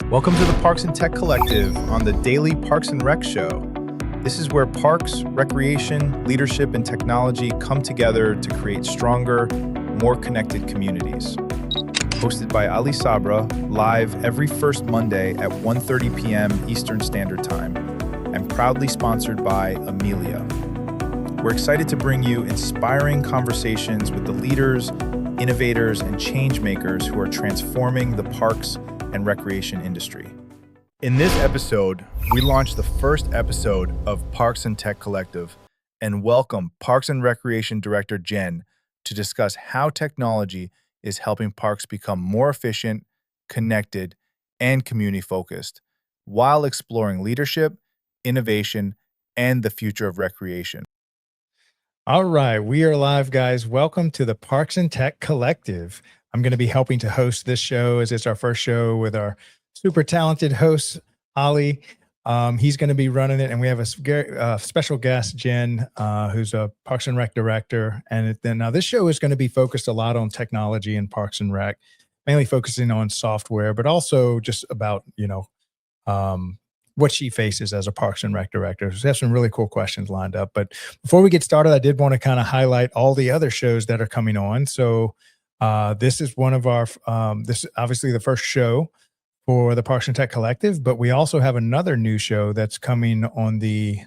Welcome to the Parks and Tech Collective on the Daily Parks and Rec Show. This is where parks, recreation, leadership, and technology come together to create stronger, more connected communities. Hosted by Ali Sabra, live every first Monday at 1:30 p.m. Eastern Standard Time, and proudly sponsored by Amelia. We're excited to bring you inspiring conversations with the leaders, innovators, and change makers who are transforming the parks and recreation industry. In this episode, we launched the first episode of Parks and Tech Collective and welcome Parks and Recreation Director Jen to discuss how technology is helping parks become more efficient, connected, and community-focused while exploring leadership, innovation, and the future of recreation. All right, we are live, guys. Welcome to the Parks and Tech Collective. I'm going to be helping to host this show as it's our first show with our super talented host, Ali. He's going to be running it, and we have a special guest, Jen, who's a Parks and Rec director. And then now this show is going to be focused a lot on technology and Parks and Rec, mainly focusing on software, but also just about, what she faces as a Parks and Rec director. So we have some really cool questions lined up. But before we get started, I did want to kind of highlight all the other shows that are coming on. So this is one of our, this is obviously the first show for the Parks and Tech Collective, but we also have another new show that's coming on the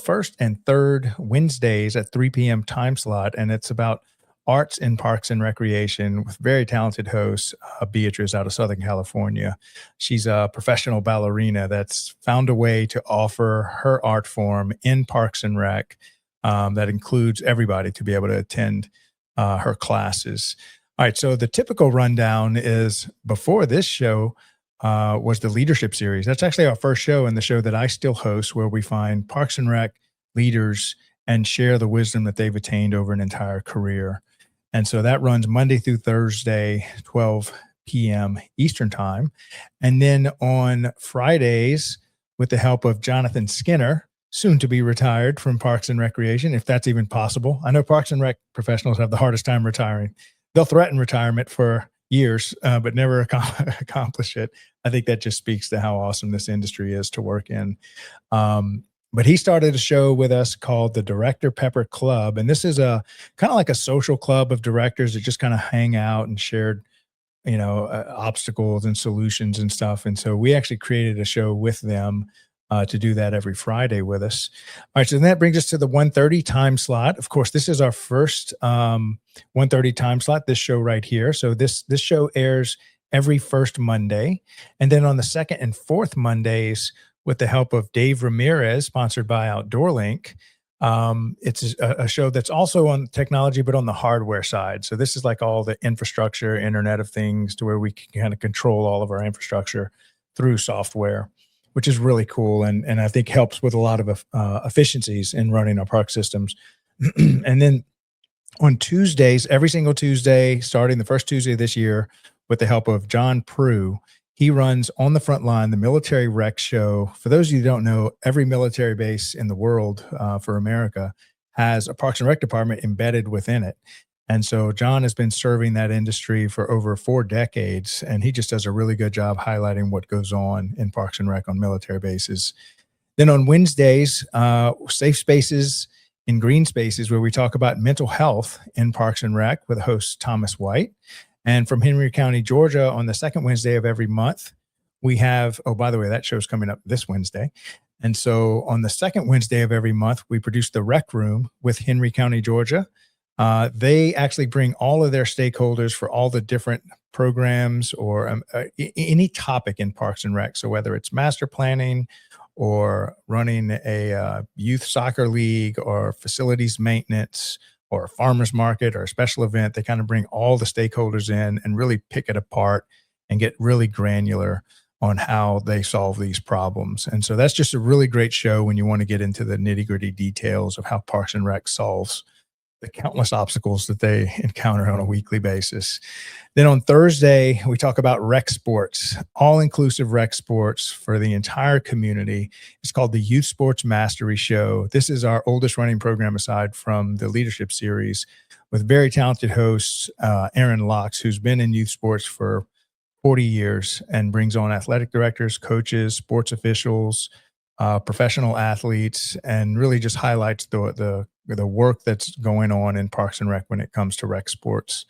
first and third Wednesdays at 3 p.m. time slot. And it's about arts in parks and recreation with very talented host, Beatrice out of Southern California. She's a professional ballerina that's found a way to offer her art form in Parks and Rec that includes everybody to be able to attend her classes. All right, so the typical rundown is before this show was the leadership series. That's actually our first show and the show that I still host, where we find Parks and Rec leaders and share the wisdom that they've attained over an entire career. And so that runs Monday through Thursday, 12 p.m. Eastern time. And then on Fridays, with the help of Jonathan Skinner, soon to be retired from Parks and Recreation, if that's even possible. I know Parks and Rec professionals have the hardest time retiring. They'll threaten retirement for years, but never accomplish it. I think that just speaks to how awesome this industry is to work in. But he started a show with us called the Director Pepper Club. And this is a kind of like a social club of directors that just kind of hang out and shared, obstacles and solutions and stuff. And so we actually created a show with them to do that every Friday with us. All right, so then that brings us to the 1:30 time slot. Of course, this is our first 1:30 time slot, this show right here. So this show airs every first Monday. And then on the second and fourth Mondays, with the help of Dave Ramirez, sponsored by Outdoor Link. It's a show that's also on technology, but on the hardware side. So this is like all the infrastructure, Internet of Things, to where we can kind of control all of our infrastructure through software, which is really cool. And I think helps with a lot of efficiencies in running our park systems. And then on Tuesdays, every single Tuesday, starting the first Tuesday this year, with the help of John Prue, he runs On the Front Line, the Military Rec Show. For those of you who don't know, every military base in the world for America has a Parks and Rec department embedded within it. And so John has been serving that industry for over 4 decades, and he just does a really good job highlighting what goes on in Parks and Rec on military bases. Then on Wednesdays, Safe Spaces in Green Spaces, where we talk about mental health in Parks and Rec with host Thomas White. And from Henry County, Georgia, on the second Wednesday of every month, we have, oh, by the way, that show's coming up this Wednesday. And so on the second Wednesday of every month, we produce the Rec Room with Henry County, Georgia. They actually bring all of their stakeholders for all the different programs or any topic in Parks and Rec. So whether it's master planning or running a youth soccer league or facilities maintenance or a farmer's market or a special event, they kind of bring all the stakeholders in and really pick it apart and get really granular on how they solve these problems. And so that's just a really great show when you want to get into the nitty-gritty details of how Parks and Rec solves the countless obstacles that they encounter on a weekly basis. Then on Thursday, we talk about rec sports, all-inclusive rec sports for the entire community. It's called the Youth Sports Mastery Show. This is our oldest running program aside from the leadership series, with very talented hosts, Aaron Locks, who's been in youth sports for 40 years and brings on athletic directors, coaches, sports officials, professional athletes, and really just highlights the work that's going on in Parks and Rec when it comes to rec sports.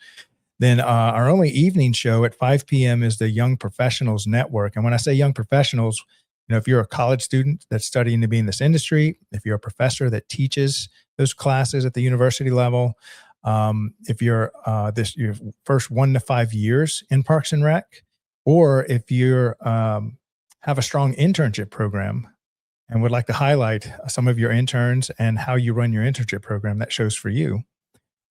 Then our only evening show at 5 p.m. is the Young Professionals Network. And when I say young professionals, if you're a college student that's studying to be in this industry, if you're a professor that teaches those classes at the university level, if you're your first 1 to 5 years in Parks and Rec, or if you're have a strong internship program and would like to highlight some of your interns and how you run your internship program, that shows for you.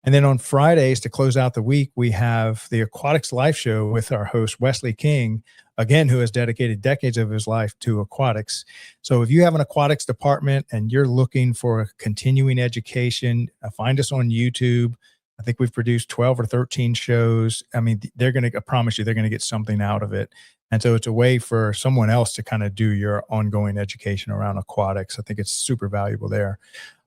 And then on Fridays to close out the week, we have the Aquatics Live Show with our host, Wesley King, again, who has dedicated decades of his life to aquatics. So if you have an aquatics department and you're looking for continuing education, find us on YouTube. I think we've produced 12 or 13 shows. I mean, I promise you, they're going to get something out of it. And so it's a way for someone else to kind of do your ongoing education around aquatics. I think it's super valuable there.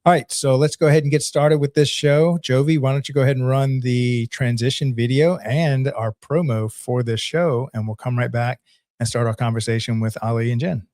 All right, so let's go ahead and get started with this show. Jovi, why don't you go ahead and run the transition video and our promo for this show, and we'll come right back and start our conversation with Ali and Jen.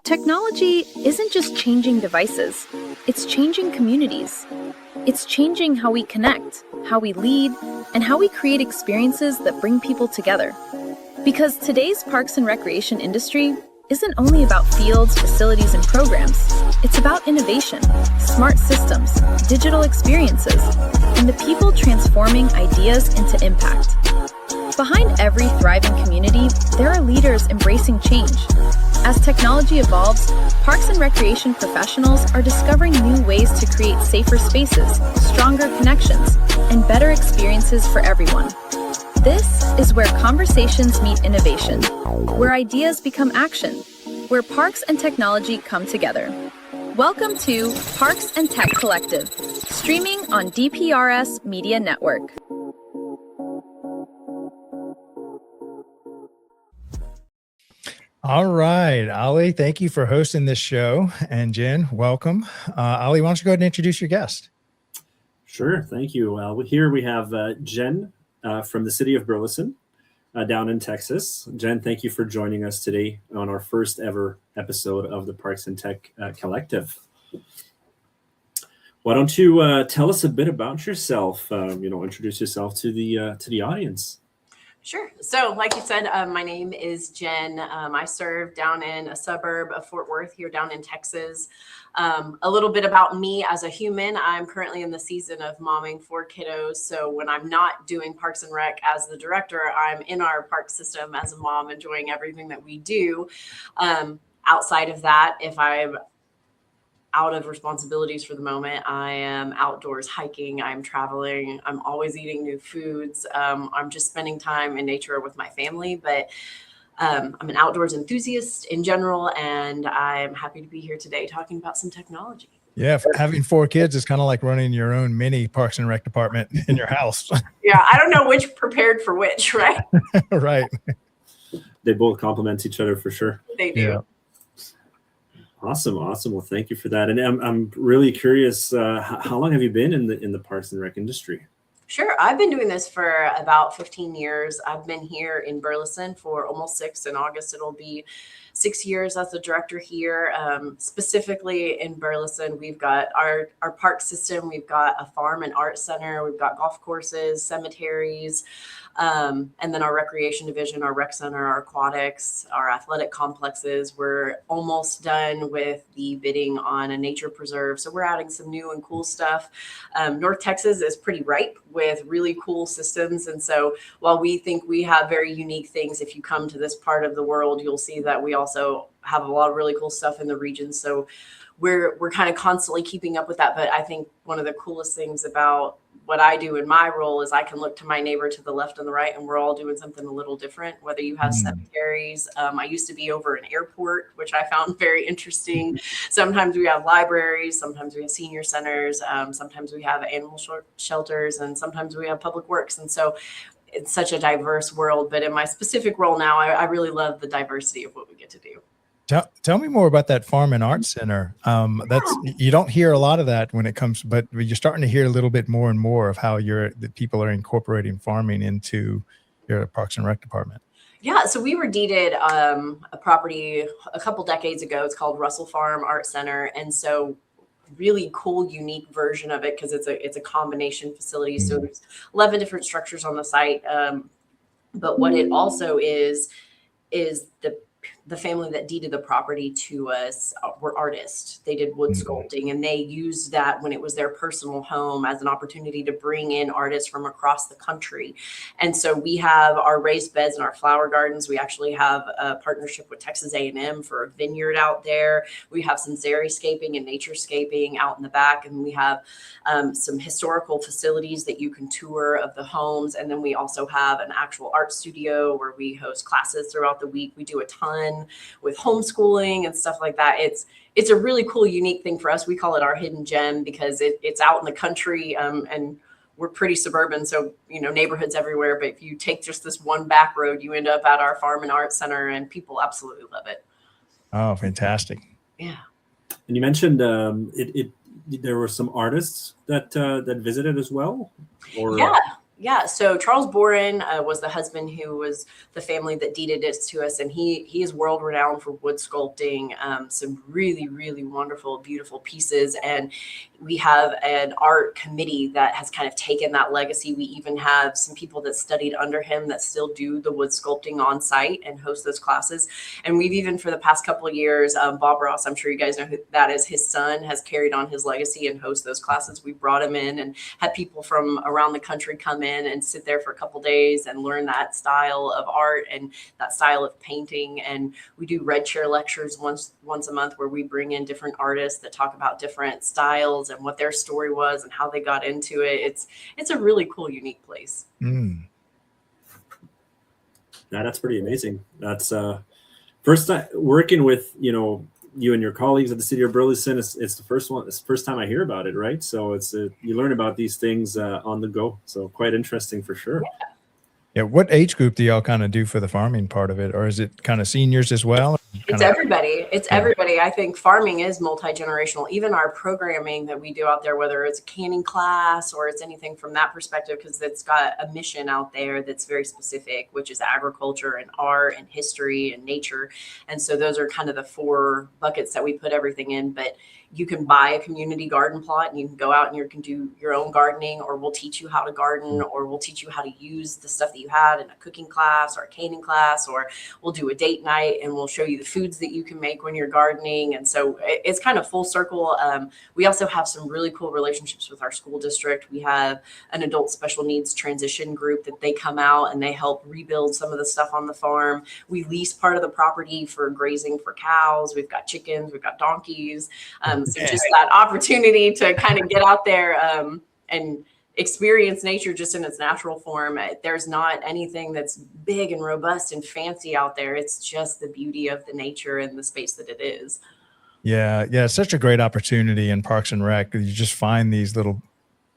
Technology isn't just changing devices, it's changing communities. It's changing how we connect, how we lead, and how we create experiences that bring people together. Because today's parks and recreation industry isn't only about fields, facilities, and programs. It's about innovation, smart systems, digital experiences, and the people transforming ideas into impact. Behind every thriving community, there are leaders embracing change. As technology evolves, parks and recreation professionals are discovering new ways to create safer spaces, stronger connections, and better experiences for everyone. This is where conversations meet innovation, where ideas become action, where parks and technology come together. Welcome to Parks and Tech Collective, streaming on DPRS Media Network. All right, Ali, thank you for hosting this show. And Jen, welcome. Ali, why don't you go ahead and introduce your guest? Sure, thank you. Here we have Jen from the City of Burleson down in Texas. Jen, thank you for joining us today on our first ever episode of the Parks and Tech Collective. Why don't you tell us a bit about yourself? Introduce yourself to the audience. Sure. So like you said, my name is Jen. I serve down in a suburb of Fort Worth here down in Texas. A little bit about me as a human. I'm currently in the season of momming 4 kiddos. So when I'm not doing Parks and Rec as the director, I'm in our park system as a mom, enjoying everything that we do. Outside of that, if I'm out of responsibilities for the moment, I am outdoors hiking, I'm traveling, I'm always eating new foods. I'm just spending time in nature with my family, but I'm an outdoors enthusiast in general, and I'm happy to be here today talking about some technology. Yeah, having 4 kids is kind of like running your own mini Parks and Rec department in your house. Yeah, I don't know which prepared for which, right? Right. They both complement each other for sure. They do. Yeah. Awesome. Well, thank you for that. And I'm really curious, how long have you been in the Parks and Rec industry? Sure. I've been doing this for about 15 years. I've been here in Burleson for almost 6. In August, it'll be 6 years as the director here. Specifically in Burleson, we've got our park system. We've got a farm and art center. We've got golf courses, cemeteries. And then our recreation division, our rec center, our aquatics, our athletic complexes. We're almost done with the bidding on a nature preserve. So we're adding some new and cool stuff. North Texas is pretty ripe with really cool systems. And so while we think we have very unique things, if you come to this part of the world, you'll see that we also have a lot of really cool stuff in the region. So we're kind of constantly keeping up with that. But I think one of the coolest things about what I do in my role is I can look to my neighbor to the left and the right, and we're all doing something a little different. Whether you have cemeteries, I used to be over an airport, which I found very interesting. Sometimes we have libraries, sometimes we have senior centers, sometimes we have animal shelters, and sometimes we have public works. And so it's such a diverse world. But in my specific role now, I really love the diversity of what we get to do. Tell me more about that Farm and Art Center. That's, you don't hear a lot of that when it comes, but you're starting to hear a little bit more and more of how the people are incorporating farming into your Parks and Rec department. Yeah, so we were deeded a property a couple decades ago. It's called Russell Farm Art Center, and so really cool, unique version of it because it's a combination facility. So there's 11 different structures on the site, but what it also is the family that deeded the property to us were artists. They did wood sculpting, and they used that when it was their personal home as an opportunity to bring in artists from across the country. And so we have our raised beds and our flower gardens. We actually have a partnership with Texas A&M for a vineyard out there. We have some xeriscaping and naturescaping out in the back, and we have some historical facilities that you can tour of the homes. And then we also have an actual art studio where we host classes throughout the week. We do a ton with homeschooling and stuff like that. It's a really cool, unique thing for us. We call it our hidden gem because it's out in the country, and we're pretty suburban. So, neighborhoods everywhere. But if you take just this one back road, you end up at our Farm and Art Center, and people absolutely love it. Oh, fantastic. Yeah. And you mentioned there were some artists that visited as well? Or Yeah. So Charles Boren was the husband who was the family that deeded it to us. And he is world renowned for wood sculpting, some really, really wonderful, beautiful pieces. And we have an art committee that has kind of taken that legacy. We even have some people that studied under him that still do the wood sculpting on site and host those classes. And we've even, for the past couple of years, Bob Ross, I'm sure you guys know who that is, his son has carried on his legacy and host those classes. We brought him in and had people from around the country come in and sit there for a couple days and learn that style of art and that style of painting. And we do red chair lectures once a month where we bring in different artists that talk about different styles and what their story was and how they got into it. It's a really cool, unique place. Yeah, that's pretty amazing. That's first time working with you and your colleagues at the City of Burleson. It's the first one. It's the first time I hear about it, right? So it's you learn about these things on the go. So quite interesting for sure. Yeah. What age group do y'all kind of do for the farming part of it, or is it kind of seniors as well? It's everybody. It's everybody. I think farming is multi-generational. Even our programming that we do out there, whether it's a canning class or it's anything from that perspective, because it's got a mission out there that's very specific, which is agriculture and art and history and nature. And so those are kind of the 4 buckets that we put everything in. But you can buy a community garden plot and you can go out and you can do your own gardening, or we'll teach you how to garden, or we'll teach you how to use the stuff that you had in a cooking class or a canning class, or we'll do a date night and we'll show you the foods that you can make when you're gardening. And so it's kind of full circle. We also have some really cool relationships with our school district. We have an adult special needs transition group that they come out and they help rebuild some of the stuff on the farm. We lease part of the property for grazing for cows. We've got chickens, we've got donkeys. So just that opportunity to kind of get out there and experience nature just in its natural form. There's not anything that's big and robust and fancy out there. It's just the beauty of the nature and the space that it is. Yeah. It's such a great opportunity in Parks and Rec. You just find these little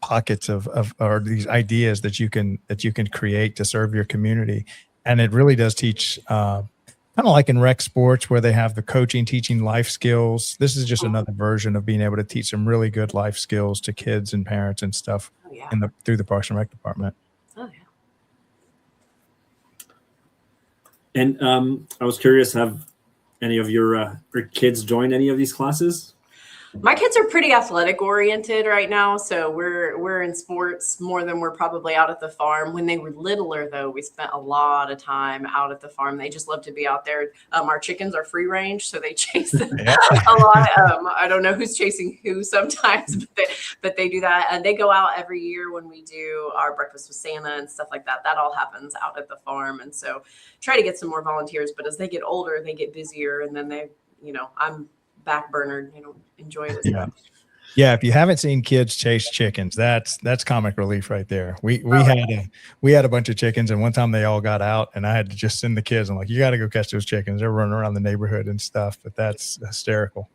pockets of or these ideas that you can create to serve your community. And it really does teach, kind of like in rec sports where they have the coaching, teaching life skills. This is just another version of being able to teach some really good life skills to kids and parents and stuff through the Parks and Rec department. Oh, yeah. And I was curious, have any of your kids joined any of these classes? My kids are pretty athletic oriented right now, so we're in sports more than we're probably out at the farm. When they were littler, though, we spent a lot of time out at the farm. They just love to be out there. Our chickens are free range, so they chase a lot. I don't know who's chasing who sometimes, but they do that, and they go out every year when we do our breakfast with Santa and stuff like that. That all happens out at the farm, and so try to get some more volunteers. But as they get older, they get busier, and then I'm back burner, enjoy it as Yeah. much. Yeah, if you haven't seen kids chase chickens, that's comic relief right there. We had a bunch of chickens, and one time they all got out, and I had to just send the kids. I'm like, you got to go catch those chickens. They're running around the neighborhood and stuff, but that's hysterical.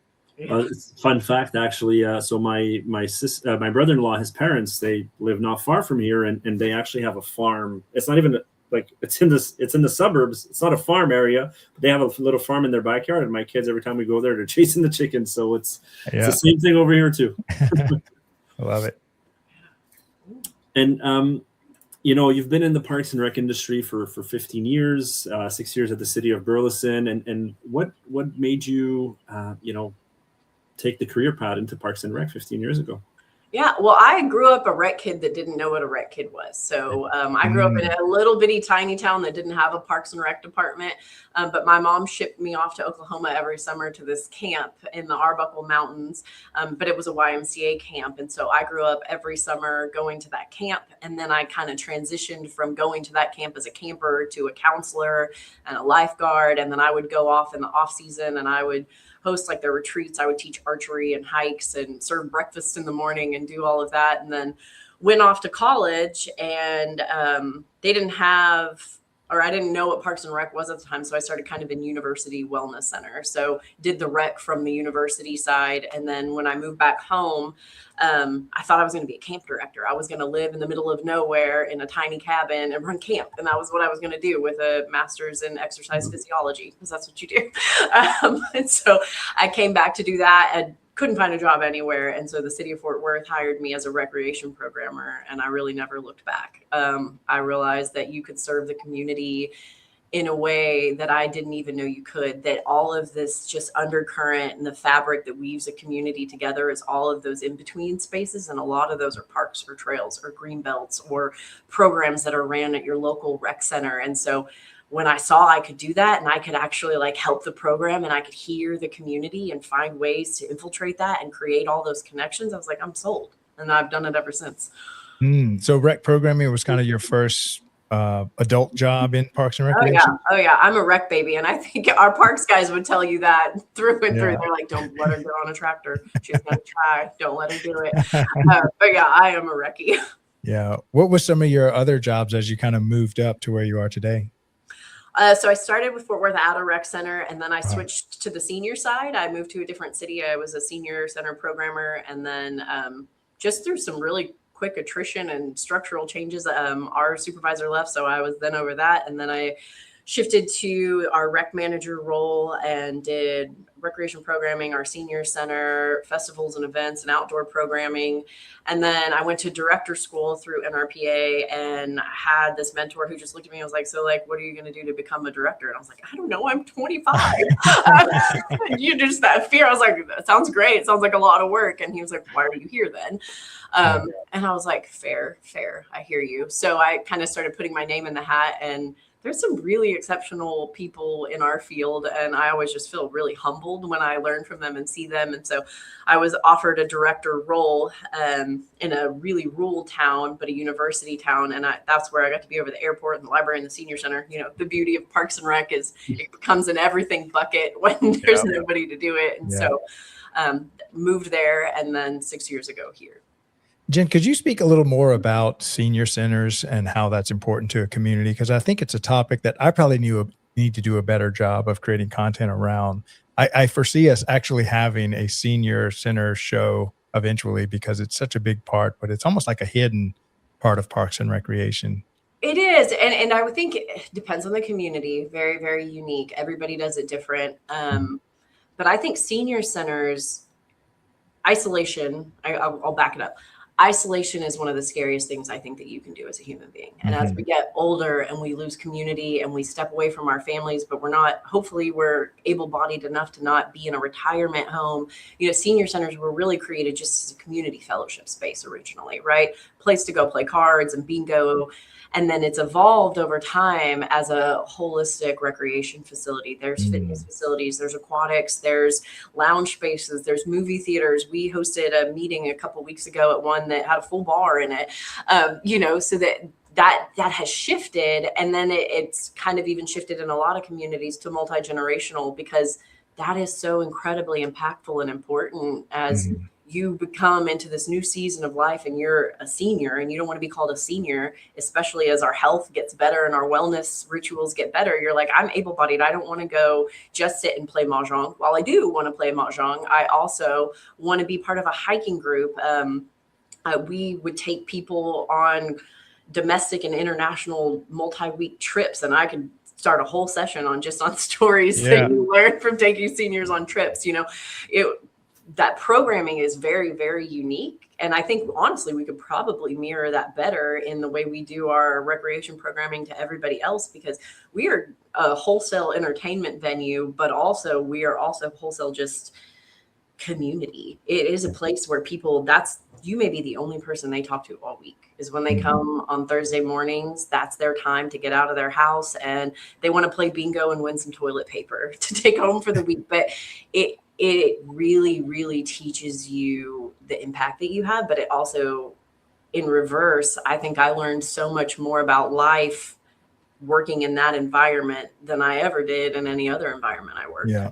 Fun fact, actually. So my brother-in-law, his parents, they live not far from here, and they actually have a farm. It's not even like it's in the suburbs. It's not a farm area, but they have a little farm in their backyard. And my kids, every time we go there, they're chasing the chickens. So it's the same thing over here too. I love it. And you've been in the Parks and Rec industry for 15 years, 6 years at the City of Burleson, and what made you take the career path into Parks and Rec 15 years ago? Yeah, well, I grew up a rec kid that didn't know what a rec kid was. So I grew up in a little bitty tiny town that didn't have a Parks and Rec department. But my mom shipped me off to Oklahoma every summer to this camp in the Arbuckle Mountains. But it was a YMCA camp. And so I grew up every summer going to that camp. And then I kind of transitioned from going to that camp as a camper to a counselor and a lifeguard. And then I would go off in the off season and I would host like their retreats. I would teach archery and hikes and serve breakfast in the morning and do all of that. And then went off to college, and they didn't have, or I didn't know what Parks and Rec was at the time. So I started kind of in University Wellness Center. So did the rec from the university side. And then when I moved back home, I thought I was going to be a camp director. I was going to live in the middle of nowhere in a tiny cabin and run camp. And that was what I was going to do with a master's in exercise physiology, because that's what you do. And so I came back to do that and couldn't find a job anywhere. And so the city of Fort Worth hired me as a recreation programmer, and I really never looked back. I realized that you could serve the community in a way that I didn't even know you could, that all of this just undercurrent and the fabric that weaves a community together is all of those in-between spaces. And a lot of those are parks or trails or green belts or programs that are ran at your local rec center. And so when I saw I could do that and I could actually like help the program and I could hear the community and find ways to infiltrate that and create all those connections, I was like, I'm sold. And I've done it ever since. So rec programming was kind of your first adult job in Parks and Recreation? Oh yeah. I'm a rec baby. And I think our parks guys would tell you that through and through. They're like, don't let her get on a tractor. She's going to try. Don't let her do it. But yeah, I am a recce. Yeah. What were some of your other jobs as you kind of moved up to where you are today? So I started with Fort Worth at a rec center, and then I switched to the senior side. I moved to a different city. I was a senior center programmer. And then just through some really quick attrition and structural changes, our supervisor left. So I was then over that. And then I shifted to our rec manager role and did recreation programming, our senior center, festivals and events and outdoor programming. And then I went to director school through NRPA and had this mentor who just looked at me and was like, so like, what are you going to do to become a director? And I was like, I don't know, I'm 25. You just that fear. I was like, that sounds great. It sounds like a lot of work. And he was like, why are you here then? And I was like, fair. I hear you. So I kind of started putting my name in the hat, and there's some really exceptional people in our field. And I always just feel really humbled when I learn from them and see them. And so I was offered a director role in a really rural town, but a university town. And that's where I got to be over the airport and the library and the senior center. You know, the beauty of Parks and Rec is it becomes an everything bucket when there's nobody to do it. And so moved there, and then 6 years ago here. Jen, could you speak a little more about senior centers and how that's important to a community? Because I think it's a topic that I probably need to do a better job of creating content around. I foresee us actually having a senior center show eventually, because it's such a big part, but it's almost like a hidden part of Parks and Recreation. It is. And I would think it depends on the community. Very, very unique. Everybody does it different. But I think senior centers, isolation, I'll back it up. isolation is one of the scariest things I think that you can do as a human being. And as we get older and we lose community and we step away from our families, but hopefully we're able-bodied enough to not be in a retirement home. Senior centers were really created just as a community fellowship space originally, right? Place to go play cards and bingo. And then it's evolved over time as a holistic recreation facility. There's fitness facilities, there's aquatics, there's lounge spaces, there's movie theaters. We hosted a meeting a couple weeks ago at one that had a full bar in it, so that has shifted. And then it's kind of even shifted in a lot of communities to multi-generational, because that is so incredibly impactful and important as you become into this new season of life and you're a senior and you don't want to be called a senior, especially as our health gets better and our wellness rituals get better. You're like, I'm able-bodied. I don't want to go just sit and play Mahjong. While I do want to play Mahjong, I also want to be part of a hiking group. We would take people on domestic and international multi-week trips, and I could start a whole session on stories that you learn from taking seniors on trips. That programming is very, very unique. And I think, honestly, we could probably mirror that better in the way we do our recreation programming to everybody else, because we are a wholesale entertainment venue, but also we are also wholesale just community. It is a place where you may be the only person they talk to all week, is when they come on Thursday mornings. That's their time to get out of their house and they want to play bingo and win some toilet paper to take home for the week. But it really, really teaches you the impact that you have. But it also, in reverse, I think I learned so much more about life working in that environment than I ever did in any other environment I worked in.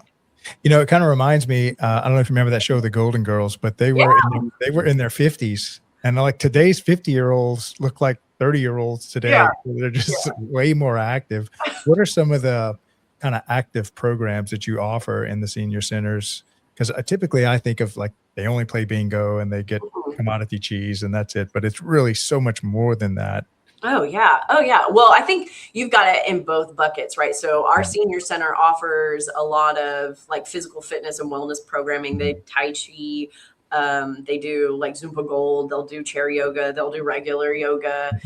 It kind of reminds me, I don't know if you remember that show, The Golden Girls, but they were in their 50s, and like today's 50-year-olds look like 30-year-olds today. Yeah. They're just way more active. What are some of the kind of active programs that you offer in the senior centers? Because typically I think of like they only play bingo and they get commodity cheese and that's it, but it's really so much more than that. Oh yeah. Well, I think you've got it in both buckets, right? So our senior center offers a lot of like physical fitness and wellness programming. They Tai Chi, they do like Zumba Gold, they'll do chair yoga, they'll do regular yoga.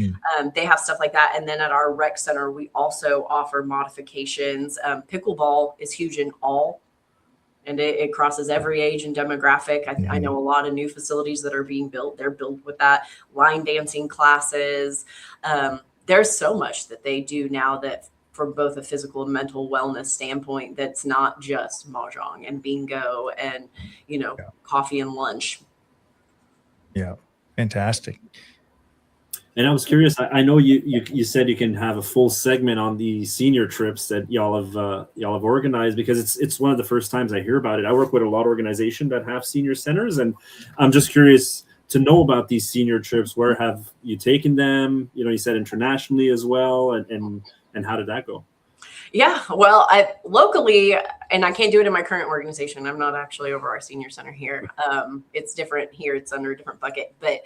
They have stuff like that. And then at our rec center, we also offer modifications. Pickleball is huge in all, and it crosses every age and demographic. I know a lot of new facilities that are being built. They're built with that. Line dancing classes. There's so much that they do now that from both a physical and mental wellness standpoint, that's not just Mahjong and bingo and, coffee and lunch. Yeah. Fantastic. And I was curious, I know you said you can have a full segment on the senior trips that y'all have organized, because it's one of the first times I hear about it. I work with a lot of organizations that have senior centers, and I'm just curious to know about these senior trips. Where have you taken them? You said internationally as well, and how did that go? Yeah, well, locally, and I can't do it in my current organization. I'm not actually over our senior center here. It's different here. It's under a different bucket, but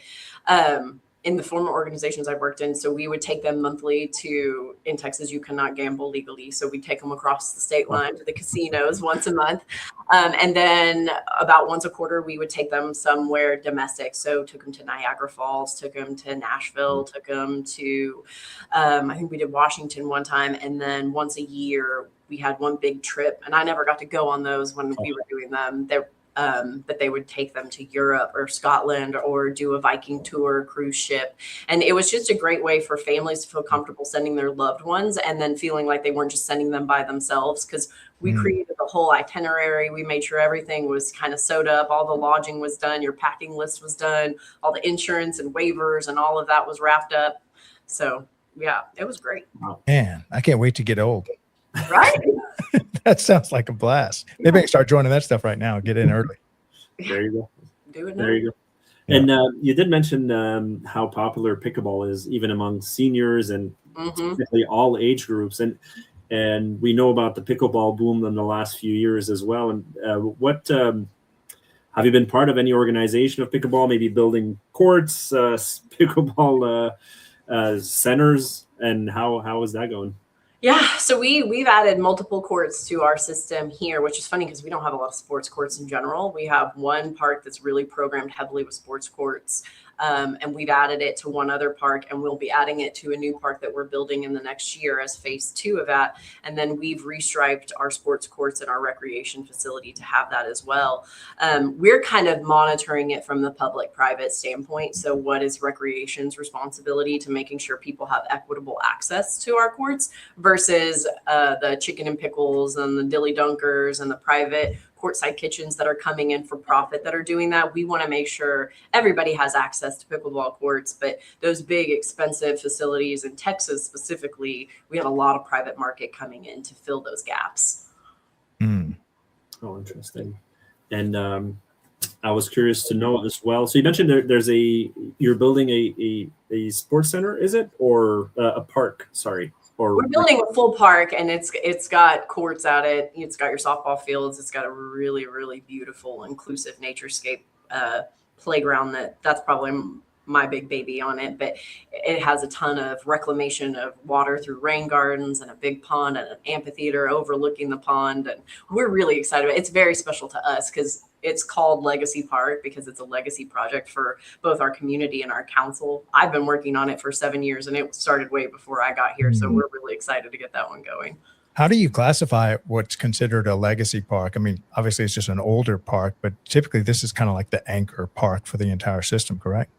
in the former organizations I've worked in, so we would take them monthly in Texas, you cannot gamble legally. So we take them across the state line to the casinos once a month. And then about once a quarter, we would take them somewhere domestic. So took them to Niagara Falls, took them to Nashville, took them to, I think we did Washington one time. And then once a year, we had one big trip, and I never got to go on those when we were doing them. But they would take them to Europe or Scotland or do a Viking tour cruise ship. And it was just a great way for families to feel comfortable sending their loved ones and then feeling like they weren't just sending them by themselves, because we created the whole itinerary. We made sure everything was kind of sewed up. All the lodging was done. Your packing list was done. All the insurance and waivers and all of that was wrapped up. So yeah, it was great. Man, I can't wait to get old. Right? That sounds like a blast. Maybe I can start joining that stuff right now. Get in early. There you go. Do it now. There you go. Yeah. And you did mention how popular pickleball is, even among seniors and typically all age groups. And we know about the pickleball boom in the last few years as well. And what have you been part of any organization of pickleball? Maybe building courts, pickleball centers, and how is that going? Yeah, so we've added multiple courts to our system here, which is funny because we don't have a lot of sports courts in general. We have one park that's really programmed heavily with sports courts. And we've added it to one other park, and we'll be adding it to a new park that we're building in the next year as phase 2 of that. And then we've restriped our sports courts and our recreation facility to have that as well. We're kind of monitoring it from the public-private standpoint. So what is recreation's responsibility to making sure people have equitable access to our courts versus the chicken and pickles and the dilly dunkers and the private courtside kitchens that are coming in for profit that are doing that. We want to make sure everybody has access to pickleball courts, but those big expensive facilities in Texas specifically, we have a lot of private market coming in to fill those gaps. Oh, interesting. And I was curious to know as well. So you mentioned you're building a sports center, is it, or a park? Sorry. Or we're building a full park, and it's got courts at it. It's got your softball fields. It's got a really, really beautiful, inclusive naturescape playground. That's probably my big baby on it, but it has a ton of reclamation of water through rain gardens and a big pond and an amphitheater overlooking the pond. And we're really excited about it. It's very special to us because it's called Legacy Park because it's a legacy project for both our community and our council. I've been working on it for 7 years, and it started way before I got here. So we're really excited to get that one going. How do you classify what's considered a legacy park? I mean, obviously it's just an older park, but typically this is kind of like the anchor park for the entire system, correct?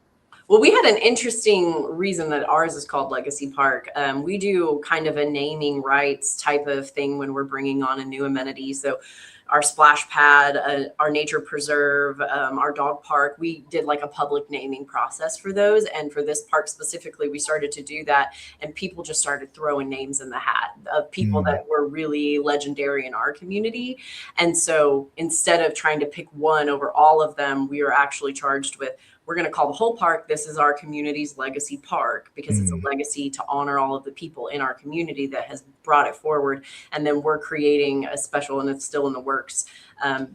Well, we had an interesting reason that ours is called Legacy Park. We do kind of a naming rights type of thing when we're bringing on a new amenity. So our splash pad, our nature preserve, our dog park, we did like a public naming process for those. And for this park specifically, we started to do that. And people just started throwing names in the hat of people that were really legendary in our community. And so instead of trying to pick one over all of them, we were actually charged with, we're going to call the whole park, this is our community's legacy park, because it's a legacy to honor all of the people in our community that has brought it forward. And then we're creating a special, and it's still in the works,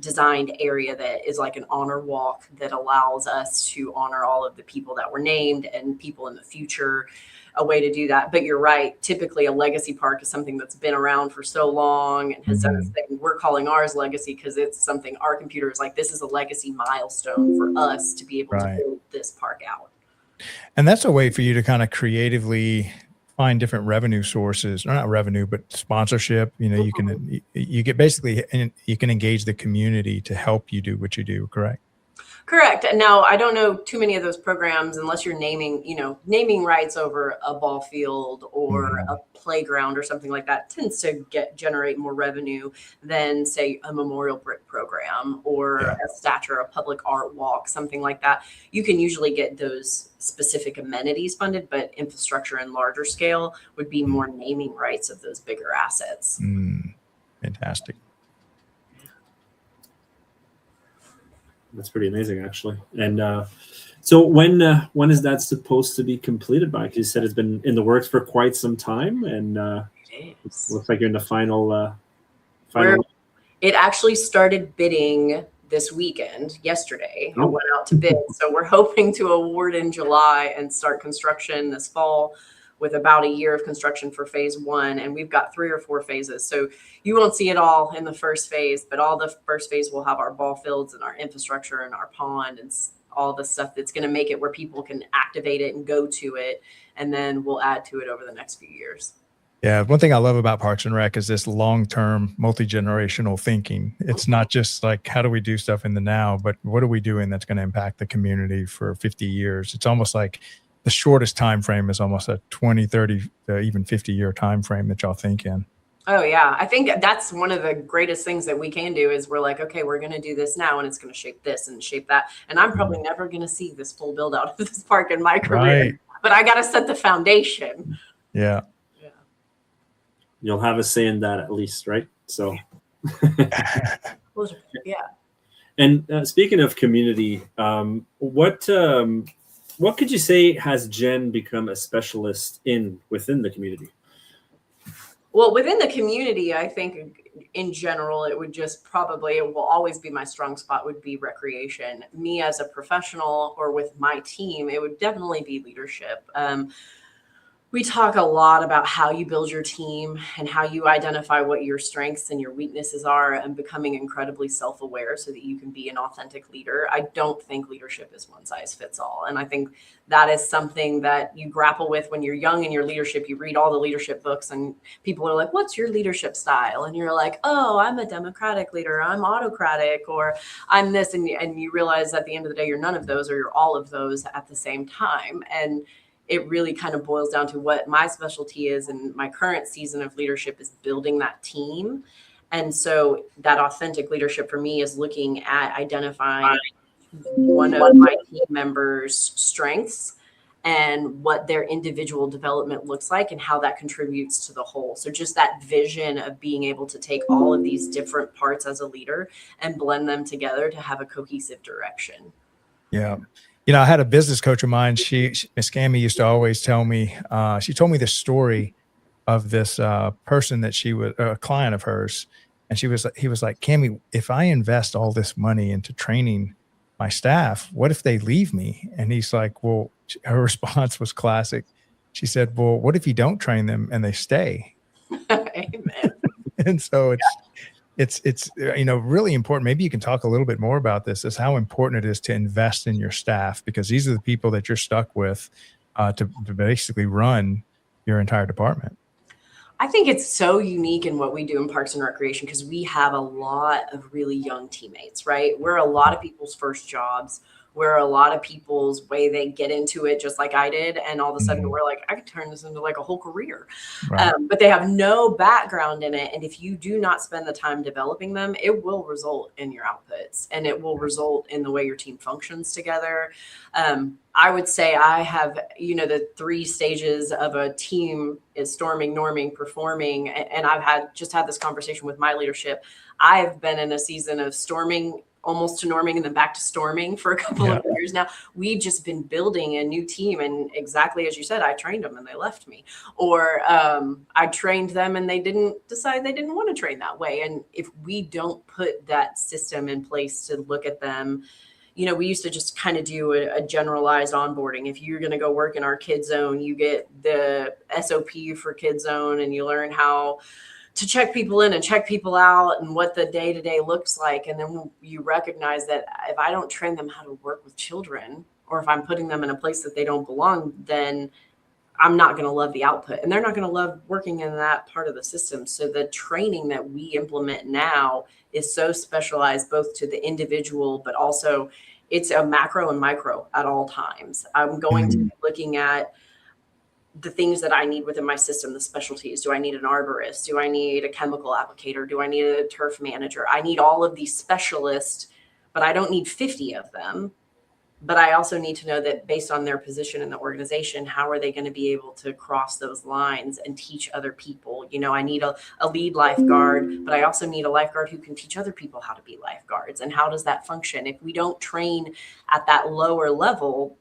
designed area that is like an honor walk that allows us to honor all of the people that were named and people in the future, a way to do that. But you're right. Typically a legacy park is something that's been around for so long and has done its thing. We're calling ours legacy because it's something our computer is like, this is a legacy milestone for us to be able to build this park out. And that's a way for you to kind of creatively find different revenue sources, or not revenue, but sponsorship. You know, you get basically, and you can engage the community to help you do what you do, correct? Correct. And now I don't know too many of those programs unless you're naming rights over a ball field or a playground or something like that tends to generate more revenue than say a memorial brick program or a statue, a public art walk, something like that. You can usually get those specific amenities funded, but infrastructure and larger scale would be more naming rights of those bigger assets. Fantastic. That's pretty amazing, actually. And so when is that supposed to be completed by? Because you said it's been in the works for quite some time, and looks like you're in the final. It actually started bidding this weekend, yesterday. It went out to bid. So we're hoping to award in July and start construction this fall, with about a year of construction for phase 1. And we've got 3 or 4 phases. So you won't see it all in the first phase, but all the first phase will have our ball fields and our infrastructure and our pond and all the stuff that's going to make it where people can activate it and go to it. And then we'll add to it over the next few years. Yeah. One thing I love about Parks and Rec is this long-term multi-generational thinking. It's not just like, how do we do stuff in the now, but what are we doing that's going to impact the community for 50 years? It's almost like the shortest time frame is almost a 20, 30, even 50-year time frame that y'all think in. Oh, yeah. I think that's one of the greatest things that we can do is we're like, okay, we're going to do this now, and it's going to shape this and shape that. And I'm probably never going to see this full build out of this park in my career, but I got to set the foundation. Yeah. You'll have a say in that at least, right? So, yeah. And speaking of community, what could you say has Jen become a specialist within the community? Well, within the community, I think in general, it will always be my strong spot would be recreation. Me as a professional or with my team, it would definitely be leadership. We talk a lot about how you build your team and how you identify what your strengths and your weaknesses are, and becoming incredibly self-aware so that you can be an authentic leader. I don't think leadership is one size fits all. And I think that is something that you grapple with when you're young in your leadership. You read all the leadership books and people are like, what's your leadership style? And you're like, oh, I'm a democratic leader, I'm autocratic, or I'm this. And you realize at the end of the day, you're none of those, or you're all of those at the same time. And it really kind of boils down to what my specialty is, and my current season of leadership is building that team. And so that authentic leadership for me is looking at identifying one of my team members' strengths and what their individual development looks like and how that contributes to the whole. So just that vision of being able to take all of these different parts as a leader and blend them together to have a cohesive direction. Yeah. I had a business coach of mine. Miss Cammy used to always tell me, she told me this story of this person that she was a client of hers. And he was like, Cammy, if I invest all this money into training my staff, what if they leave me? And he's like, well, her response was classic. She said, well, what if you don't train them and they stay? Amen. And so it's really important. Maybe you can talk a little bit more about this, is how important it is to invest in your staff, because these are the people that you're stuck with to basically run your entire department. I think it's so unique in what we do in Parks and Recreation because we have a lot of really young teammates, right? We're a lot of people's first jobs. We're a lot of people's way they get into it, just like I did. And all of a sudden we're like, I could turn this into like a whole career. Right. But they have no background in it. And if you do not spend the time developing them, it will result in your outputs, and it will result in the way your team functions together. I would say I have, the 3 stages of a team is storming, norming, performing. And I've just had this conversation with my leadership. I've been in a season of storming, almost to norming, and then back to storming for a couple of years now. We've just been building a new team. And exactly as you said, I trained them and they left me, or I trained them and they decide they didn't want to train that way. And if we don't put that system in place to look at them, we used to just kind of do a generalized onboarding. If you're going to go work in our kid zone, you get the SOP for kid zone and you learn how to check people in and check people out and what the day-to-day looks like. And then you recognize that if I don't train them how to work with children, or if I'm putting them in a place that they don't belong, then I'm not going to love the output, and they're not going to love working in that part of the system. So the training that we implement now is so specialized both to the individual, but also it's a macro and micro at all times. I'm going to be looking at the things that I need within my system, the specialties. Do I need an arborist? Do I need a chemical applicator? Do I need a turf manager? I need all of these specialists, but I don't need 50 of them. But I also need to know that based on their position in the organization, how are they going to be able to cross those lines and teach other people? I need a lead lifeguard, but I also need a lifeguard who can teach other people how to be lifeguards. And how does that function? If we don't train at that lower level,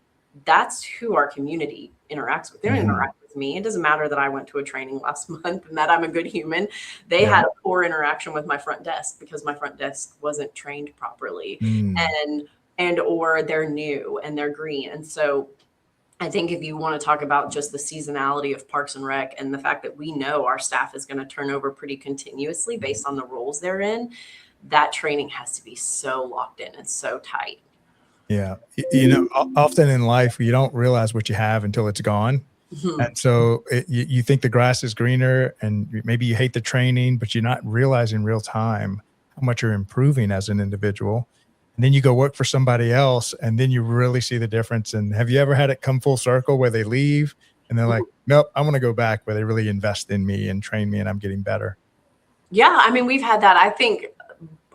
that's who our community interacts with. They don't interact with me. It doesn't matter that I went to a training last month and that I'm a good human. They had a poor interaction with my front desk because my front desk wasn't trained properly. And or they're new and they're green. And so I think if you want to talk about just the seasonality of Parks and Rec and the fact that we know our staff is going to turn over pretty continuously based on the roles they're in, that training has to be so locked in and so tight. Yeah. Often in life, you don't realize what you have until it's gone. And so you think the grass is greener, and maybe you hate the training, but you're not realizing real time how much you're improving as an individual. And then you go work for somebody else, and then you really see the difference. And have you ever had it come full circle where they leave and they're like, nope, I want to go back, where they really invest in me and train me and I'm getting better? Yeah. I mean, we've had that. I think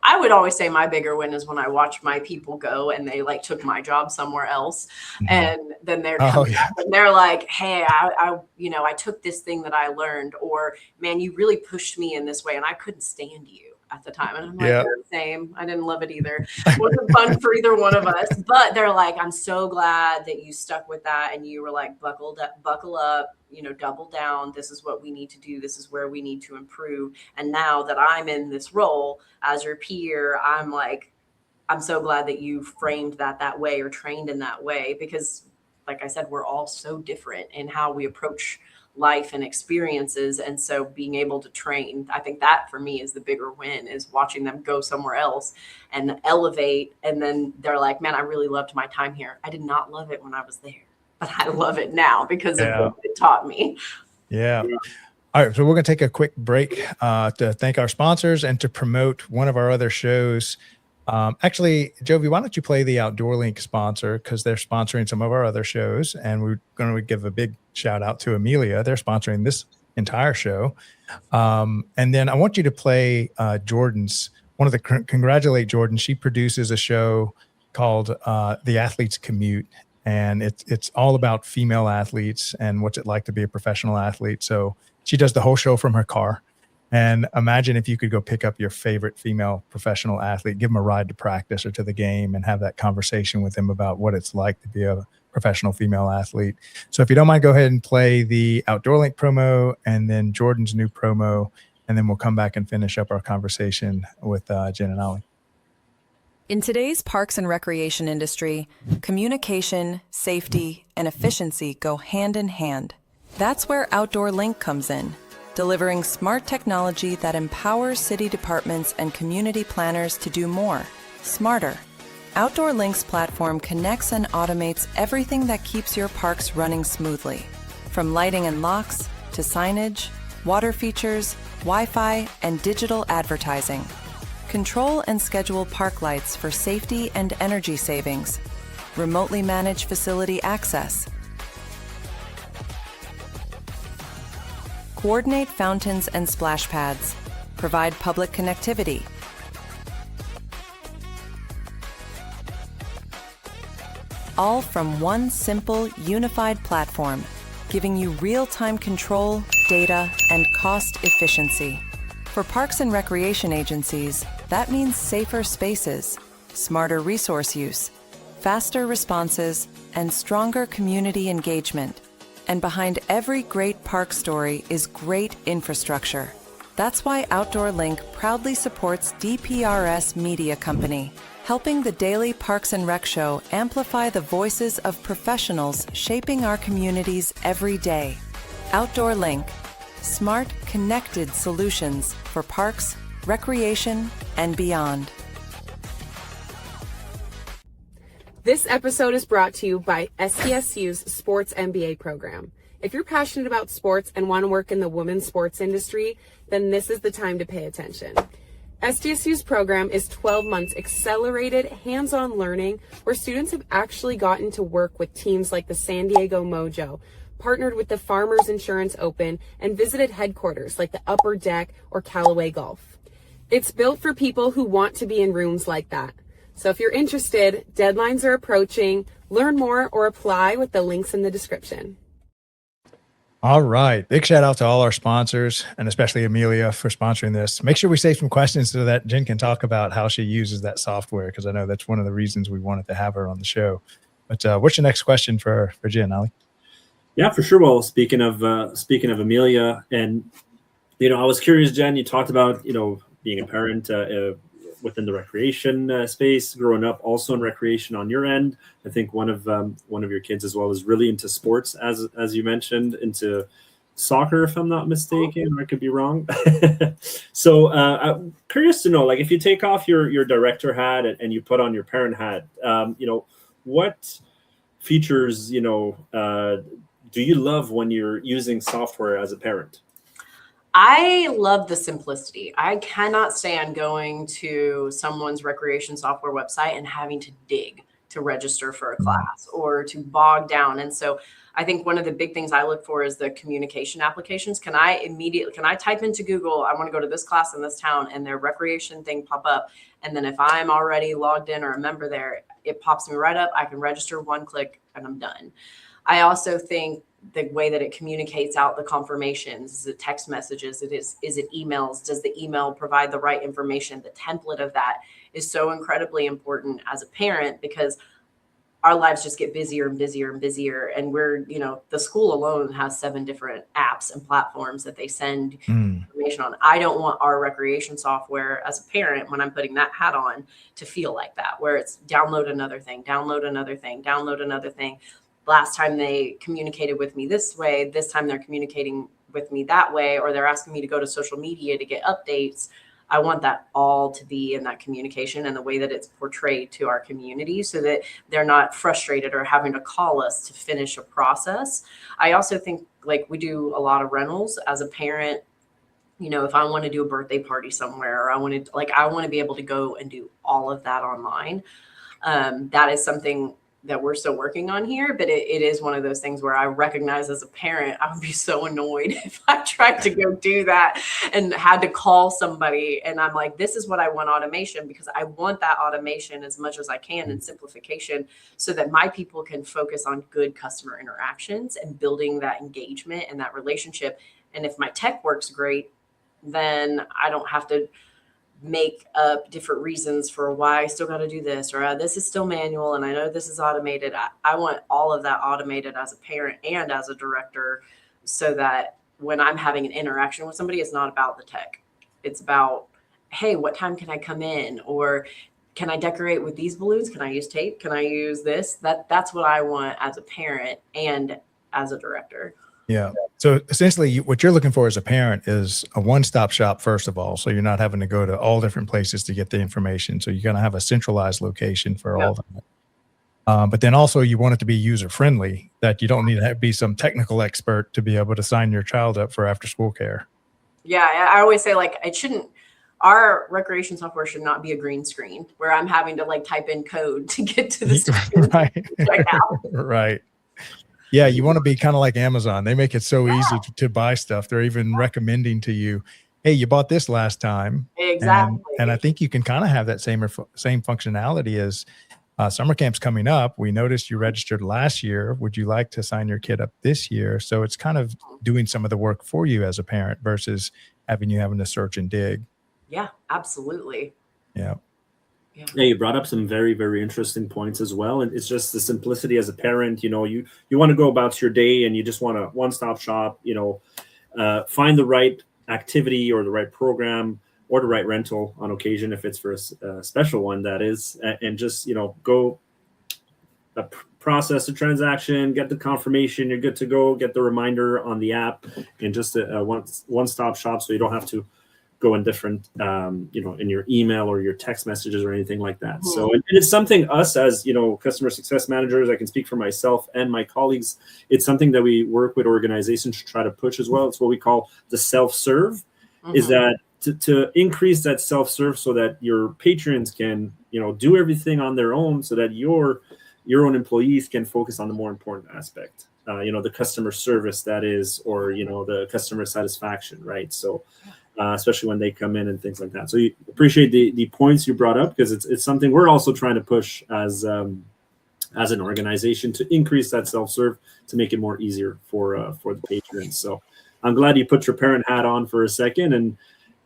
I would always say my bigger win is when I watch my people go and they took my job somewhere else. And then they're and they're like, hey, I took this thing that I learned, or man, you really pushed me in this way and I couldn't stand you at the time. And I'm like, same. I didn't love it either. It wasn't fun for either one of us, but they're like, I'm so glad that you stuck with that. And you were like, buckle up, double down. This is what we need to do. This is where we need to improve. And now that I'm in this role as your peer, I'm like, I'm so glad that you framed that way, or trained in that way, because like I said, we're all so different in how we approach life and experiences. And so being able to train, I think that for me is the bigger win, is watching them go somewhere else and elevate. And then they're like, man, I really loved my time here. I did not love it when I was there, but I love it now because of what it taught me. Yeah. All right. So we're going to take a quick break to thank our sponsors and to promote one of our other shows. Actually, Jovi, why don't you play the Outdoor Link sponsor, because they're sponsoring some of our other shows, and we're going to give a big shout out to Amelia. They're sponsoring this entire show. And then I want you to play Jordan's, congratulate Jordan. She produces a show called The Athlete's Commute, and it's all about female athletes and what's it like to be a professional athlete. So she does the whole show from her car. And imagine if you could go pick up your favorite female professional athlete, give them a ride to practice or to the game, and have that conversation with them about what it's like to be a professional female athlete. So if you don't mind, go ahead and play the Outdoor Link promo and then Jordan's new promo, and then we'll come back and finish up our conversation with Jen and Ollie. In today's parks and recreation industry, communication, safety, and efficiency go hand in hand. That's where Outdoor Link comes in, delivering smart technology that empowers city departments and community planners to do more, smarter. Outdoor Link's platform connects and automates everything that keeps your parks running smoothly, from lighting and locks to signage, water features, Wi-Fi, and digital advertising. Control and schedule park lights for safety and energy savings. Remotely manage facility access. Coordinate fountains and splash pads. Provide public connectivity. All from one simple, unified platform, giving you real-time control, data, and cost efficiency. For parks and recreation agencies, that means safer spaces, smarter resource use, faster responses, and stronger community engagement. And behind every great park story is great infrastructure. That's why Outdoor Link proudly supports DPRS Media Company, helping the Daily Parks and Rec Show amplify the voices of professionals shaping our communities every day. Outdoor Link, smart, connected solutions for parks, recreation, and beyond. This episode is brought to you by SDSU's Sports MBA program. If you're passionate about sports and want to work in the women's sports industry, then this is the time to pay attention. SDSU's program is 12 months accelerated hands-on learning where students have actually gotten to work with teams like the San Diego Mojo, partnered with the Farmers Insurance Open, and visited headquarters like the Upper Deck or Callaway Golf. It's built for people who want to be in rooms like that. So if you're interested, deadlines are approaching. Learn more or apply with the links in the description. All right. Big shout out to all our sponsors, and especially Amelia for sponsoring this. Make sure we save some questions so that Jen can talk about how she uses that software, because I know that's one of the reasons we wanted to have her on the show. But what's your next question for Jen, Ollie? Yeah, for sure. Well, speaking of Amelia, and I was curious, Jen, you talked about being a parent within the recreation space, growing up also in recreation on your end. I think one of your kids as well is really into sports, as you mentioned, into soccer, if I'm not mistaken, or I could be wrong. So I'm curious to know, like, if you take off your director hat and you put on your parent hat, what features do you love when you're using software as a parent? I love the simplicity. I cannot stand going to someone's recreation software website and having to dig to register for a class or to bog down. And so I think one of the big things I look for is the communication applications. Can I type into Google, I want to go to this class in this town, and their recreation thing pop up. And then if I'm already logged in or a member there, it pops me right up. I can register, one click, and I'm done. I also think the way that it communicates out the confirmations, is it text messages, is it emails, does the email provide the right information? The template of that is so incredibly important as a parent, because our lives just get busier and busier and busier. And the school alone has 7 different apps and platforms that they send information on. I don't want our recreation software as a parent, when I'm putting that hat on, to feel like that, where it's download another thing, download another thing, download another thing. last time they communicated with me this way, this time they're communicating with me that way, or they're asking me to go to social media to get updates. I want that all to be in that communication and the way that it's portrayed to our community so that they're not frustrated or having to call us to finish a process. I also think like we do a lot of rentals as a parent. You know, if I want to do a birthday party somewhere, or I want to be able to go and do all of that online. That is something that we're still working on here, but it is one of those things where I recognize as a parent, I would be so annoyed if I tried to go do that and had to call somebody. And I'm like, this is what I want automation, because I want that automation as much as I can and simplification so that my people can focus on good customer interactions and building that engagement and that relationship. And if my tech works great, then I don't have to make up different reasons for why I still got to do this, or this is still manual and I know this is automated. I want all of that automated as a parent and as a director, so that when I'm having an interaction with somebody, it's not about the tech. It's about, hey, what time can I come in? Or can I decorate with these balloons? Can I use tape? Can I use this? That's what I want as a parent and as a director. Yeah. So essentially what you're looking for as a parent is a one-stop shop, first of all. So you're not having to go to all different places to get the information. So you're going to have a centralized location for all of that. But then also you want it to be user-friendly, that you don't need to be some technical expert to be able to sign your child up for after-school care. Yeah. I always say, like, our recreation software should not be a green screen where I'm having to like type in code to get to the screen. Right. Right. Yeah, you want to be kind of like Amazon. They make it so easy to buy stuff. They're even recommending to you, hey, you bought this last time. Exactly. And I think you can kind of have that same functionality as summer camp's coming up. We noticed you registered last year. Would you like to sign your kid up this year? So it's kind of doing some of the work for you as a parent versus having to search and dig. Yeah, absolutely. Yeah. Yeah, you brought up some very, very interesting points as well. And it's just the simplicity as a parent. You know, you want to go about your day and you just want a one-stop shop, find the right activity or the right program or the right rental on occasion, if it's for a special one, that is, and just, go process the transaction, get the confirmation, you're good to go, get the reminder on the app, and just a one-stop shop so you don't have to go in different, in your email or your text messages or anything like that. Mm-hmm. So it's something us as, customer success managers, I can speak for myself and my colleagues. It's something that we work with organizations to try to push as well. It's what we call the self-serve, is that to increase that self-serve so that your patrons can, do everything on their own so that your own employees can focus on the more important aspect, the customer service that is, or, the customer satisfaction, right? So especially when they come in and things like that. So you appreciate the points you brought up, because it's something we're also trying to push as an organization to increase that self-serve to make it more easier for the patrons. So I'm glad you put your parent hat on for a second,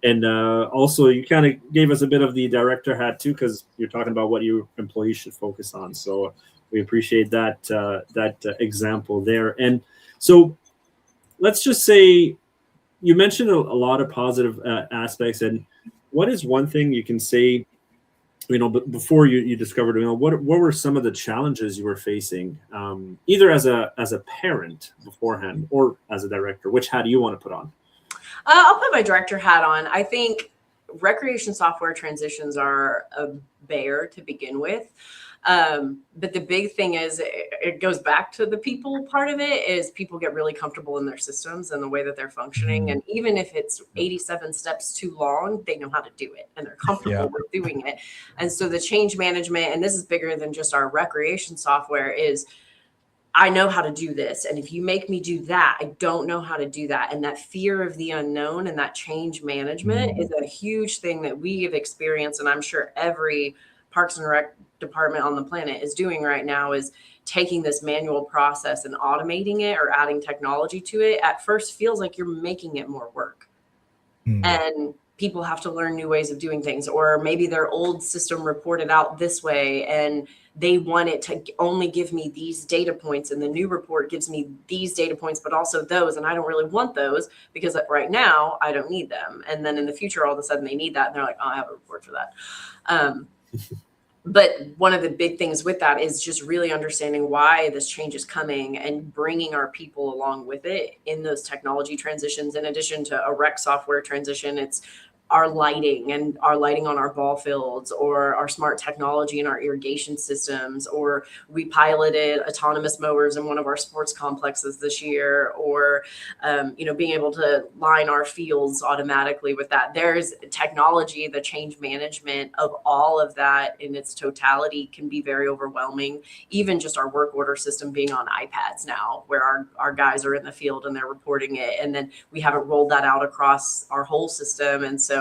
and also you kind of gave us a bit of the director hat too, because you're talking about what your employees should focus on. So we appreciate that example there. And so let's just say, you mentioned a lot of positive aspects, and what is one thing you can say, before you discovered, what were some of the challenges you were facing, either as a parent beforehand or as a director? Which hat do you want to put on? I'll put my director hat on. I think recreation software transitions are a bear to begin with. But the big thing is, it goes back to the people part of it, is people get really comfortable in their systems and the way that they're functioning. And even if it's 87 steps too long, they know how to do it and they're comfortable with doing it. And so the change management, and this is bigger than just our recreation software, is I know how to do this. And if you make me do that, I don't know how to do that. And that fear of the unknown and that change management is a huge thing that we have experienced. And I'm sure every Parks and Rec department on the planet is doing right now, is taking this manual process and automating it or adding technology to it. At first feels like you're making it more work. And people have to learn new ways of doing things, or maybe their old system reported out this way and they want it to only give me these data points, and the new report gives me these data points, but also those. And I don't really want those because right now I don't need them. And then in the future, all of a sudden they need that. And they're like, oh, I have a report for that. But one of the big things with that is just really understanding why this change is coming and bringing our people along with it in those technology transitions. In addition to a rec software transition, it's our lighting and our lighting on our ball fields, or our smart technology in our irrigation systems, or we piloted autonomous mowers in one of our sports complexes this year, or being able to line our fields automatically with that. There's technology, the change management of all of that in its totality can be very overwhelming. Even just our work order system being on iPads now, where our guys are in the field and they're reporting it, and then we haven't rolled that out across our whole system. And so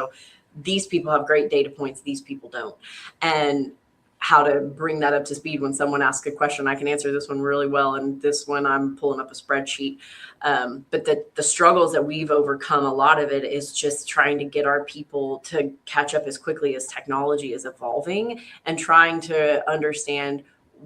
these people have great data points, these people don't. And how to bring that up to speed when someone asks a question. I can answer this one really well, and this one I'm pulling up a spreadsheet. But the struggles that we've overcome, a lot of it is just trying to get our people to catch up as quickly as technology is evolving, and trying to understand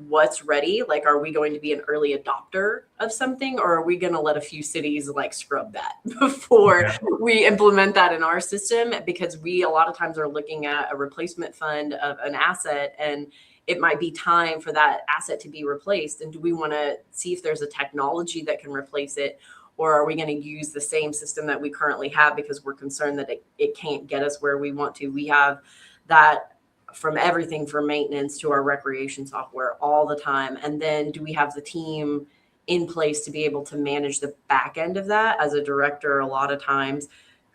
what's ready. Like, are we going to be an early adopter of something, or are we going to let a few cities like scrub that before we implement that in our system? Because we a lot of times are looking at a replacement fund of an asset, and it might be time for that asset to be replaced. And do we want to see if there's a technology that can replace it, or are we going to use the same system that we currently have because we're concerned that it can't get us where we want to? We have that from everything from maintenance to our recreation software all the time. And then do we have the team in place to be able to manage the back end of that? As a director, a lot of times,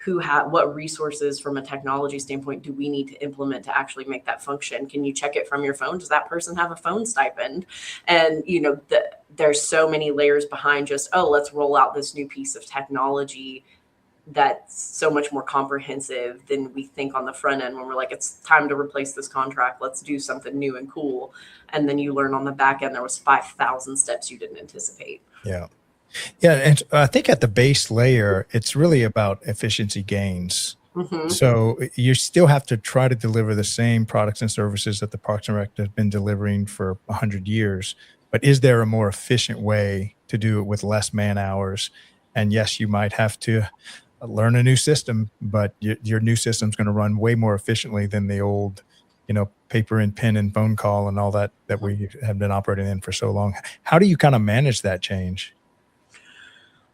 what resources from a technology standpoint do we need to implement to actually make that function? Can you check it from your phone? Does that person have a phone stipend? And there's so many layers behind just, let's roll out this new piece of technology that's so much more comprehensive than we think on the front end, when we're like, it's time to replace this contract, let's do something new and cool. And then you learn on the back end there was 5,000 steps you didn't anticipate. Yeah. And I think at the base layer, it's really about efficiency gains. Mm-hmm. So you still have to try to deliver the same products and services that the Parks and Rec has been delivering for 100 years. But is there a more efficient way to do it with less man hours? And yes, you might have to learn a new system, but your new system is going to run way more efficiently than the old, paper and pen and phone call and all that we have been operating in for so long. How do you kind of manage that change?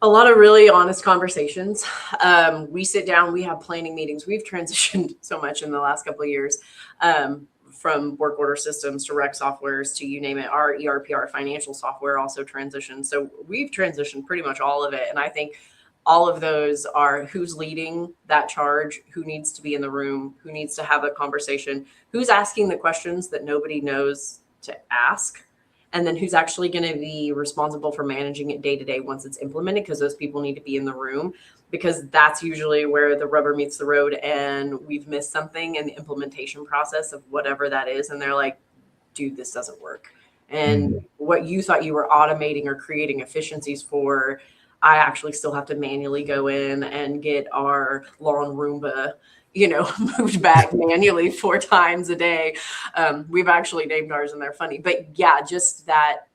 A lot of really honest conversations. We sit down, we have planning meetings. We've transitioned so much in the last couple of years, from work order systems to rec softwares to you name it. Our ERP, our financial software also transitioned. So we've transitioned pretty much all of it. And I think all of those are who's leading that charge, who needs to be in the room, who needs to have a conversation, who's asking the questions that nobody knows to ask, and then who's actually going to be responsible for managing it day to day once it's implemented, because those people need to be in the room, because that's usually where the rubber meets the road and we've missed something in the implementation process of whatever that is. And they're like, dude, this doesn't work. And what you thought you were automating or creating efficiencies for, I actually still have to manually go in and get our lawn Roomba, moved back manually 4 times a day. We've actually named ours and they're funny, but yeah, just that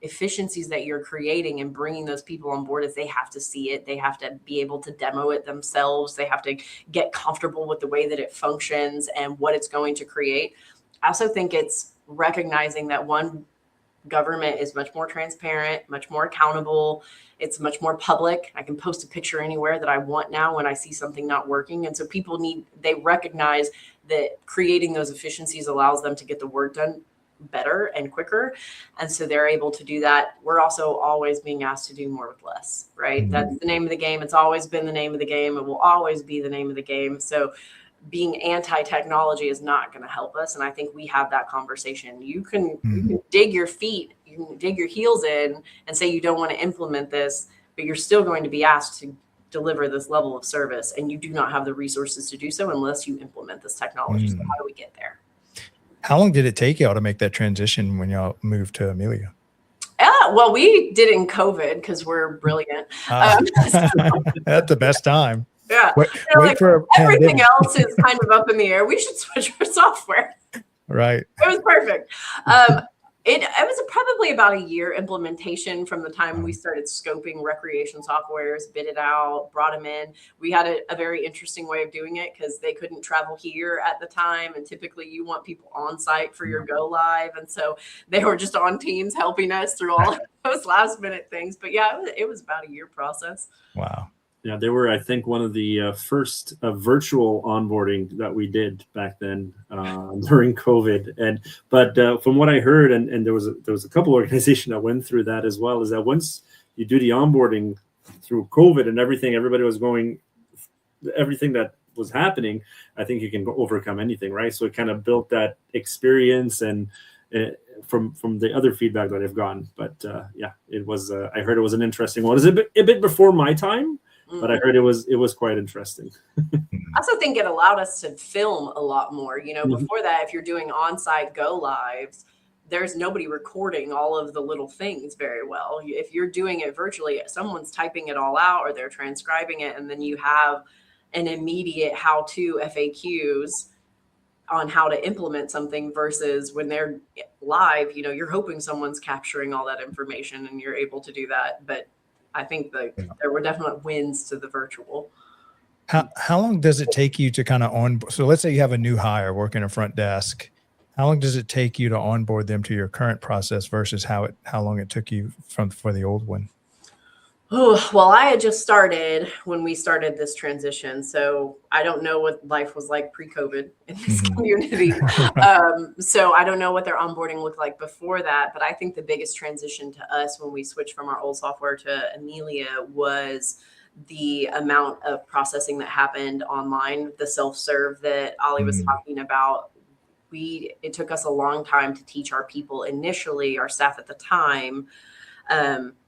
efficiencies that you're creating and bringing those people on board is they have to see it. They have to be able to demo it themselves. They have to get comfortable with the way that it functions and what it's going to create. I also think it's recognizing that government is much more transparent, much more accountable. It's much more public. I can post a picture anywhere that I want now when I see something not working. And so they recognize that creating those efficiencies allows them to get the work done better and quicker. And so they're able to do that. We're also always being asked to do more with less, right? Mm-hmm. That's the name of the game. It's always been the name of the game. It will always be the name of the game. So being anti-technology is not going to help us. And I think we have that conversation. You can dig your heels in and say you don't want to implement this, but you're still going to be asked to deliver this level of service, and you do not have the resources to do so unless you implement this technology. So how do we get there? How long did it take y'all to make that transition when y'all moved to Amelia? Well, we did it in COVID because we're brilliant. That's the best time. Yeah. Wait for everything else is kind of up in the air. We should switch our software. Right. It was perfect. It was probably about a year implementation from the time we started scoping recreation softwares, bid it out, brought them in. We had a very interesting way of doing it because they couldn't travel here at the time. And typically you want people on site for your go live. And so they were just on Teams helping us through all of those last minute things. But yeah, it was about a year process. Wow. Yeah, they were, I think, one of the first virtual onboarding that we did back then during COVID. But from what I heard, and there was a couple organizations that went through that as well, is that once you do the onboarding through COVID and everying that was happening, I think you can overcome anything, right? So it kind of built that experience and from the other feedback that I've gotten. But yeah, it was. I heard it was an interesting one. It was a bit before my time. But I heard it was quite interesting. I also think it allowed us to film a lot more. Before that, if you're doing on-site go lives, there's nobody recording all of the little things very well. If you're doing it virtually, someone's typing it all out or they're transcribing it, and then you have an immediate how-to FAQs on how to implement something versus when they're live, you're hoping someone's capturing all that information and you're able to do that. But I think there were definite wins to the virtual. How long does it take you to kind of so let's say you have a new hire working a front desk. How long does it take you to onboard them to your current process versus how long it took you for the old one? Oh, well, I had just started when we started this transition. So I don't know what life was like pre-COVID in this community. So I don't know what their onboarding looked like before that. But I think the biggest transition to us when we switched from our old software to Amelia was the amount of processing that happened online, the self-serve that Ollie was talking about. It took us a long time to teach our people initially, our staff at the time,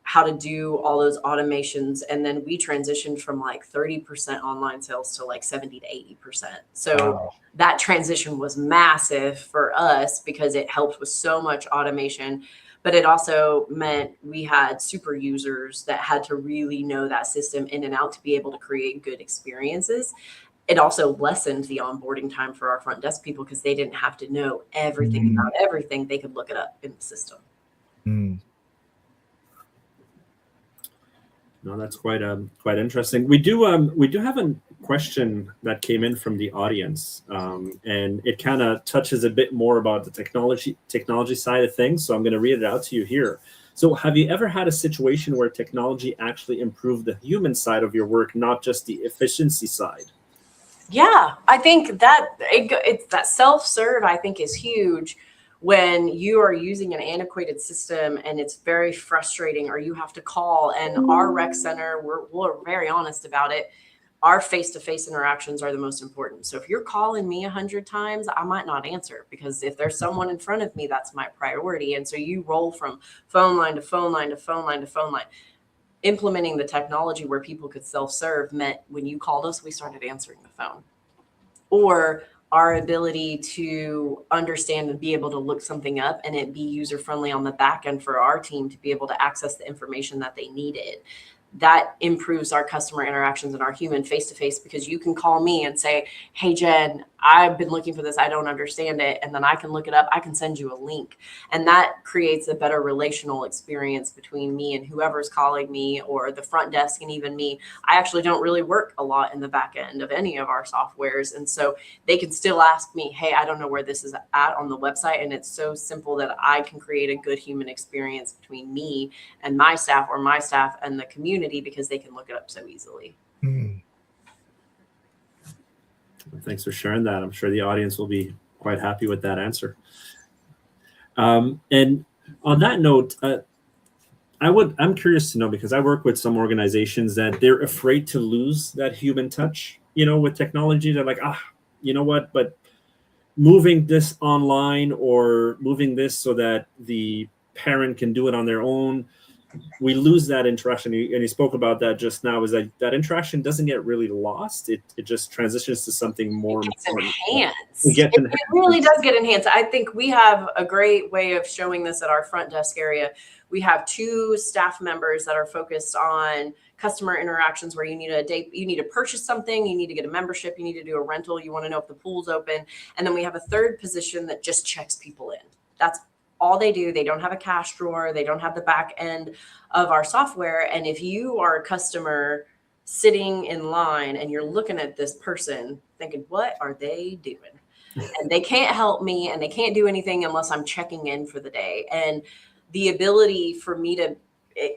how to do all those automations. And then we transitioned from like 30% online sales to like 70 to 80%. So that transition was massive for us because it helped with so much automation, but it also meant we had super users that had to really know that system in and out to be able to create good experiences. It also lessened the onboarding time for our front desk people because they didn't have to know everything about everything. They could look it up in the system. No, that's quite interesting. We do have a question that came in from the audience, and it kind of touches a bit more about the technology side of things. So I'm going to read it out to you here. So, have you ever had a situation where technology actually improved the human side of your work, not just the efficiency side? Yeah, I think that it's that self-serve, I think, is huge. When you are using an antiquated system and it's very frustrating, or you have to call, and our rec center, we're very honest about it. Our face-to-face interactions are the most important. So if you're calling me 100 times, I might not answer because if there's someone in front of me, that's my priority. And so you roll from phone line to phone line to phone line to phone line. Implementing the technology where people could self-serve meant when you called us, we started answering the phone. Or our ability to understand and be able to look something up and it be user-friendly on the back end for our team to be able to access the information that they needed. That improves our customer interactions and our human face-to-face, because you can call me and say, hey, Jen, I've been looking for this. I don't understand it. And then I can look it up. I can send you a link. And that creates a better relational experience between me and whoever's calling me, or the front desk and even me. I actually don't really work a lot in the back end of any of our softwares. And so they can still ask me, hey, I don't know where this is at on the website. And it's so simple that I can create a good human experience between me and my staff, or my staff and the community, because they can look it up so easily. Thanks for sharing that. I'm sure the audience will be quite happy with that answer. And on that note, I'm curious to know, because I work with some organizations that they're afraid to lose that human touch, with technology. They're like, you know what, but moving this online or moving this so that the parent can do it on their own, we lose that interaction. And you spoke about that just now, is that interaction doesn't get really lost. It just transitions to something more important. It really does get enhanced. I think we have a great way of showing this at our front desk area. We have 2 staff members that are focused on customer interactions, where you need to purchase something, you need to get a membership, you need to do a rental, you want to know if the pool's open. And then we have a 3rd position that just checks people in. That's all they do. They don't have a cash drawer. They don't have the back end of our software. And if you are a customer sitting in line and you're looking at this person thinking, what are they doing? And they can't help me and they can't do anything unless I'm checking in for the day. And the ability for me to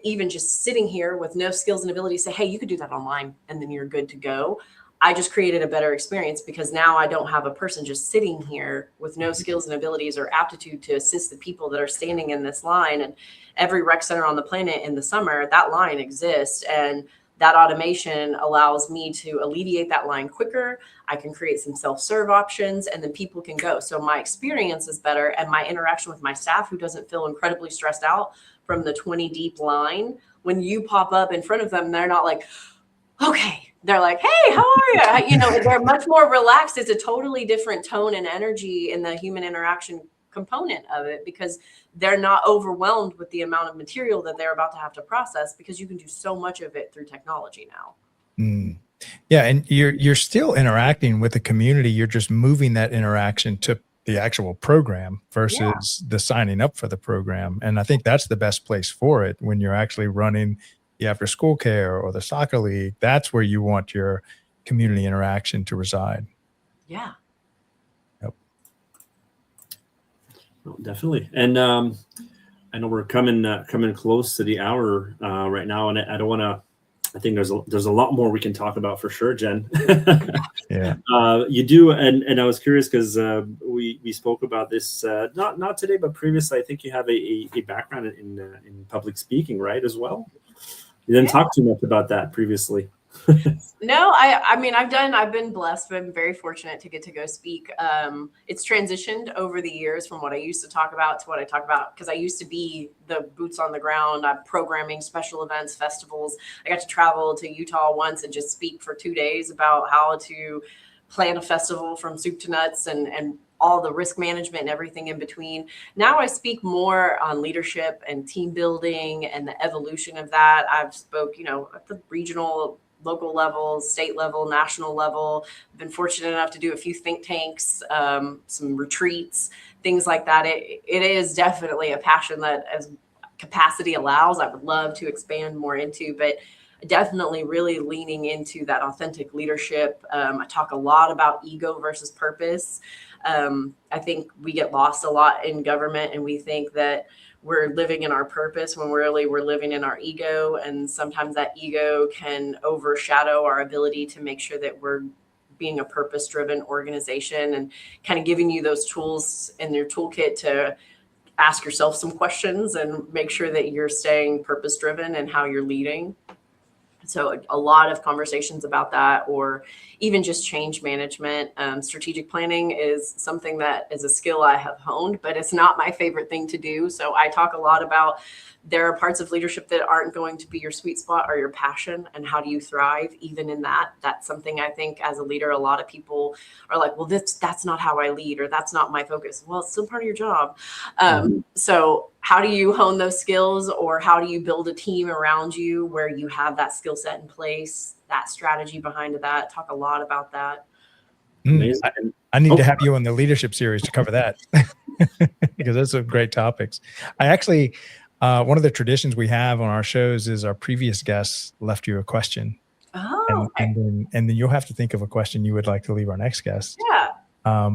even just sitting here with no skills and ability say, hey, you could do that online and then you're good to go. I just created a better experience because now I don't have a person just sitting here with no skills and abilities or aptitude to assist the people that are standing in this line. And every rec center on the planet in the summer, that line exists. And that automation allows me to alleviate that line quicker. I can create some self-serve options and then people can go. So my experience is better and my interaction with my staff who doesn't feel incredibly stressed out from the 20 deep line. When you pop up in front of them, they're not like, okay. They're like, hey, how are you? You know, they're much more relaxed. It's a totally different tone and energy in the human interaction component of it because they're not overwhelmed with the amount of material that they're about to have to process because you can do so much of it through technology now. Mm. Yeah, and you're still interacting with the community. You're just moving that interaction to the actual program versus the signing up for the program. And I think that's the best place for it when you're actually running the after school care or the soccer league. That's where you want your community interaction to reside. Yeah. Yep. Well, definitely. And I know we're coming close to the hour right now, and I don't want to. I think there's a lot more we can talk about for sure, Jen. Yeah. You do, and I was curious because we spoke about this not today, but previously. I think you have a background in public speaking, right, as well. You didn't talk too much about that previously. No, I mean, I've been blessed, been very fortunate to get to go speak. It's transitioned over the years from what I used to talk about to what I talk about, because I used to be the boots on the ground. I'm programming special events, festivals. I got to travel to Utah once and just speak for 2 days about how to plan a festival from soup to nuts and all the risk management and everything in between. Now I speak more on leadership and team building and the evolution of that. I've spoke, at the regional, local level, state level, national level. I've been fortunate enough to do a few think tanks, some retreats, things like that. It is definitely a passion that as capacity allows, I would love to expand more into, but definitely really leaning into that authentic leadership. I talk a lot about ego versus purpose. I think we get lost a lot in government and we think that we're living in our purpose when we're living in our ego. And sometimes that ego can overshadow our ability to make sure that we're being a purpose-driven organization and kind of giving you those tools in your toolkit to ask yourself some questions and make sure that you're staying purpose-driven and how you're leading. So a lot of conversations about that, or even just change management. Strategic planning is something that is a skill I have honed, but it's not my favorite thing to do. So I talk a lot about there are parts of leadership that aren't going to be your sweet spot or your passion, and how do you thrive even in that? That's something I think as a leader, a lot of people are like, well, that's not how I lead, or that's not my focus. Well, it's still part of your job. So how do you hone those skills, or how do you build a team around you where you have that skill set in place, that strategy behind that? Talk a lot about that. I need to have you on the leadership series to cover that because those are great topics. I actually, one of the traditions we have on our shows is our previous guests left you a question. Oh, and then you'll have to think of a question you would like to leave our next guest. yeah.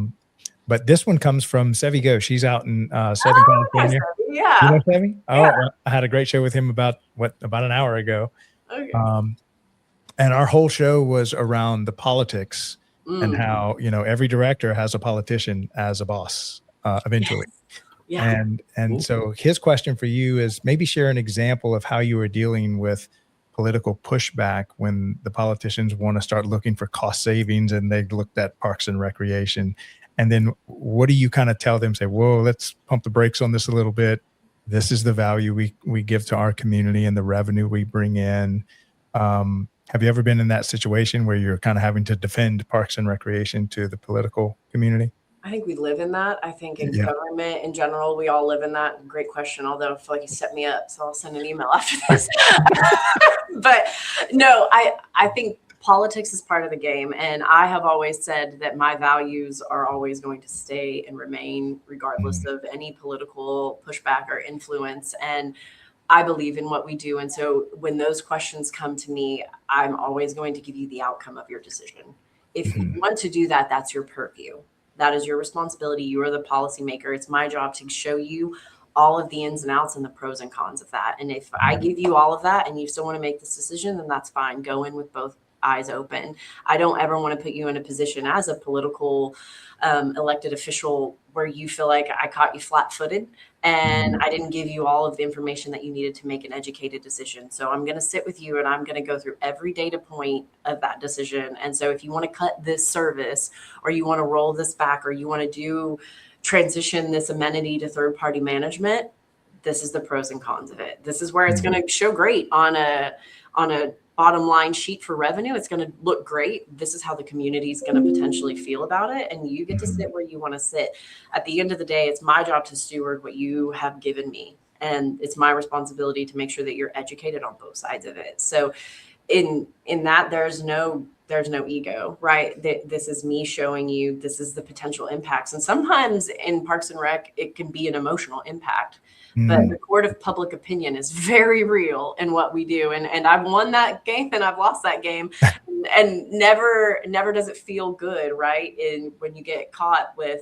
But this one comes from Sevi Go. She's out in Southern California. Yeah. You know Sevi? Oh, Yeah. I had a great show with him about an hour ago. Okay. And our whole show was around the politics and how, every director has a politician as a boss eventually. Yeah. And so his question for you is maybe share an example of how you were dealing with political pushback when the politicians want to start looking for cost savings and they looked at Parks and Recreation. And then what do you kind of tell them? Say, whoa, let's pump the brakes on this a little bit. This is the value we give to our community and the revenue we bring in. Have you ever been in that situation where you're kind of having to defend Parks and Recreation to the political community? I think we live in that. I think in government in general, we all live in that. Great question. Although I feel like you set me up, so I'll send an email after this. But no, I think politics is part of the game. And I have always said that my values are always going to stay and remain regardless of any political pushback or influence. And I believe in what we do. And so when those questions come to me, I'm always going to give you the outcome of your decision. If you want to do that, that's your purview. That is your responsibility. You are the policymaker. It's my job to show you all of the ins and outs and the pros and cons of that. And if I give you all of that and you still want to make this decision, then that's fine. Go in with both eyes open. I don't ever want to put you in a position as a political elected official where you feel like I caught you flat-footed and I didn't give you all of the information that you needed to make an educated decision. So I'm going to sit with you and I'm going to go through every data point of that decision. And so if you want to cut this service or you want to roll this back or you want to transition this amenity to third-party management, this is the pros and cons of it. This is where it's going to show great on a bottom line sheet for revenue. It's going to look great. This is how the community is going to potentially feel about it. And you get to sit where you want to sit. At the end of the day, it's my job to steward what you have given me. And it's my responsibility to make sure that you're educated on both sides of it. So in that, there's no ego, right? This is me showing you, this is the potential impacts. And sometimes in Parks and Rec, it can be an emotional impact. But the court of public opinion is very real in what we do. And I've won that game and I've lost that game. And never does it feel good, right? When you get caught with,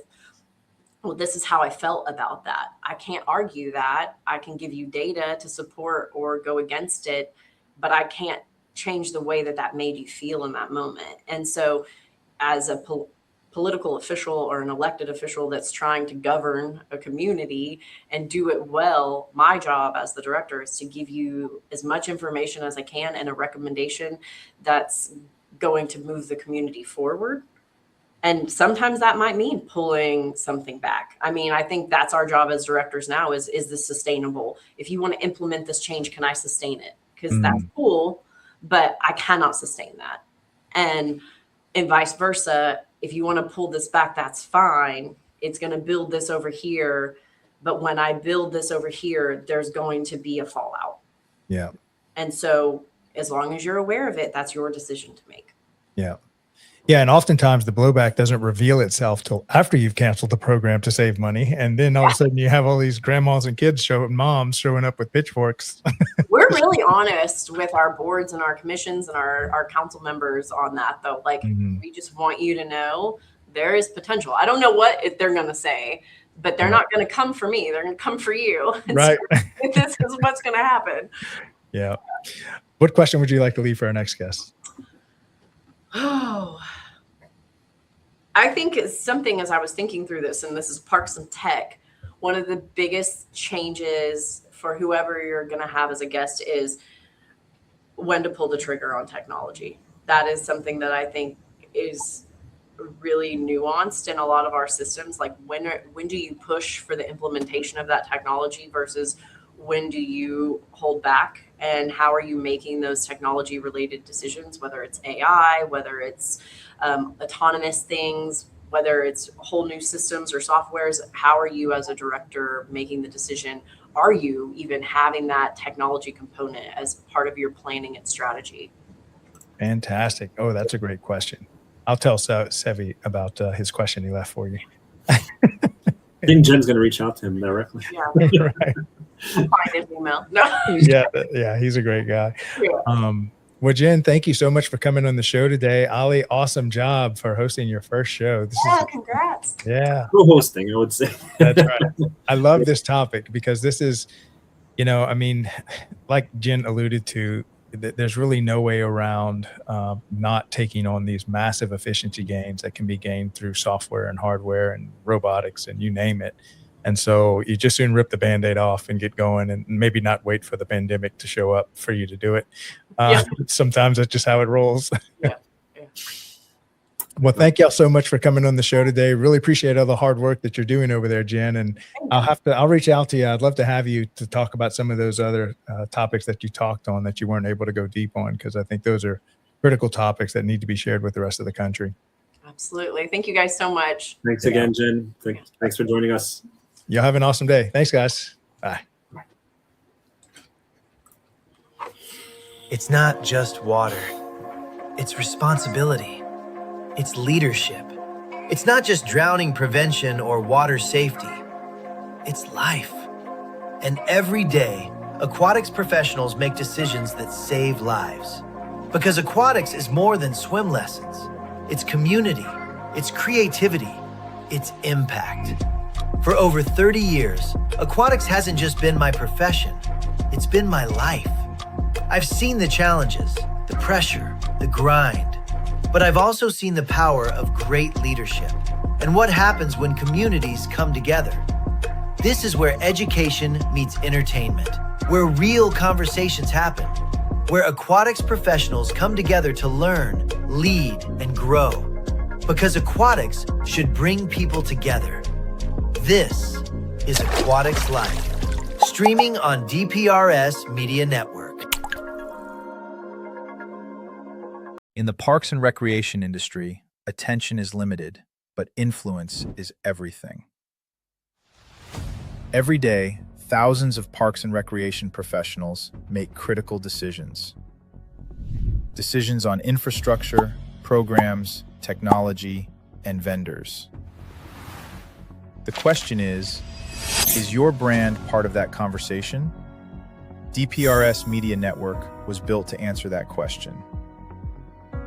well, this is how I felt about that. I can't argue that. I can give you data to support or go against it, but I can't change the way that made you feel in that moment. And so as a political official or an elected official that's trying to govern a community and do it well, my job as the director is to give you as much information as I can and a recommendation that's going to move the community forward. And sometimes that might mean pulling something back. I mean, I think that's our job as directors now is this sustainable? If you want to implement this change, can I sustain it? Because that's cool, but I cannot sustain that. And vice versa. If you want to pull this back, that's fine. It's going to build this over here. But when I build this over here, there's going to be a fallout. Yeah. And so as long as you're aware of it, that's your decision to make. Yeah. Yeah. And oftentimes the blowback doesn't reveal itself till after you've canceled the program to save money. And then all of a sudden you have all these grandmas and kids moms showing up with pitchforks. We're really honest with our boards and our commissions and our council members on that, though. Like, we just want you to know there is potential. I don't know what they're going to say, but they're not going to come for me. They're going to come for you. Right. So this is what's going to happen. Yeah. What question would you like to leave for our next guest? Oh, I think it's something, as I was thinking through this, and this is Parks and Tech, one of the biggest changes for whoever you're going to have as a guest is when to pull the trigger on technology. That is something that I think is really nuanced in a lot of our systems. Like when do you push for the implementation of that technology versus when do you hold back, and how are you making those technology related decisions, whether it's AI, whether it's autonomous things, whether it's whole new systems or softwares. How are you as a director making the decision? Are you even having that technology component as part of your planning and strategy? Fantastic. Oh, that's a great question. I'll tell Sevi about his question he left for you. I think Jen's going to reach out to him directly. Yeah. Right. Find his email. No. Yeah, he's a great guy. Yeah. Well, Jen, thank you so much for coming on the show today. Ali, awesome job for hosting your first show. Congrats. Yeah. Co-hosting, I would say. That's right. I love this topic because this is, I mean, like Jen alluded to, there's really no way around not taking on these massive efficiency gains that can be gained through software and hardware and robotics and you name it. And so you just soon rip the Band-Aid off and get going and maybe not wait for the pandemic to show up for you to do it. Sometimes that's just how it rolls. Yeah. Well, thank y'all so much for coming on the show today. Really appreciate all the hard work that you're doing over there, Jen. And I'll reach out to you. I'd love to have you to talk about some of those other topics that you talked on that you weren't able to go deep on, because I think those are critical topics that need to be shared with the rest of the country. Absolutely. Thank you guys so much. Thanks again, Jen. Thanks for joining us. Y'all have an awesome day. Thanks, guys. Bye. It's not just water. It's responsibility. It's leadership. It's not just drowning prevention or water safety. It's life. And every day, aquatics professionals make decisions that save lives. Because aquatics is more than swim lessons. It's community, it's creativity, it's impact. For over 30 years, aquatics hasn't just been my profession, it's been my life. I've seen the challenges, the pressure, the grind, but I've also seen the power of great leadership and what happens when communities come together. This is where education meets entertainment, where real conversations happen, where aquatics professionals come together to learn, lead, and grow. Because aquatics should bring people together. This is Aquatics Life, streaming on DPRS Media Network. In the parks and recreation industry, attention is limited, but influence is everything. Every day, thousands of parks and recreation professionals make critical decisions. Decisions on infrastructure, programs, technology, and vendors. The question is your brand part of that conversation? DPRS Media Network was built to answer that question.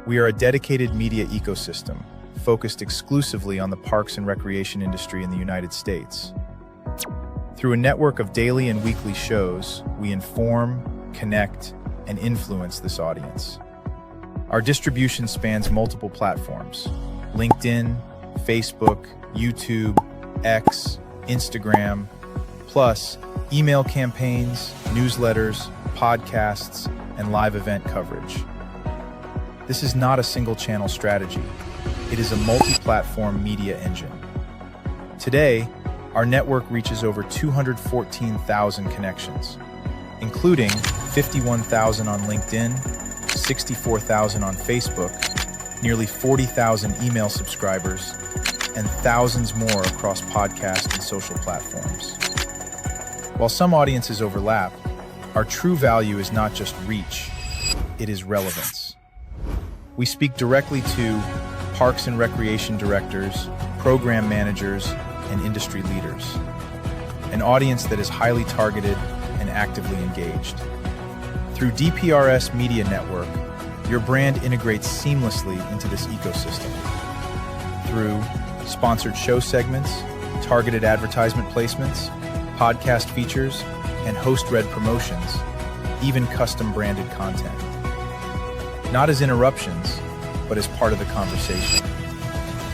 We are a dedicated media ecosystem focused exclusively on the parks and recreation industry in the United States. Through a network of daily and weekly shows, we inform, connect, and influence this audience. Our distribution spans multiple platforms: LinkedIn, Facebook, YouTube, X, Instagram, plus email campaigns, newsletters, podcasts, and live event coverage. This is not a single-channel strategy. It is a multi-platform media engine. Today, our network reaches over 214,000 connections, including 51,000 on LinkedIn, 64,000 on Facebook, nearly 40,000 email subscribers, and thousands more across podcast and social platforms. While some audiences overlap, our true value is not just reach, it is relevance. We speak directly to parks and recreation directors, program managers, and industry leaders, an audience that is highly targeted and actively engaged. Through DPRS Media Network, your brand integrates seamlessly into this ecosystem. Through sponsored show segments, targeted advertisement placements, podcast features, and host-read promotions, even custom-branded content. Not as interruptions, but as part of the conversation.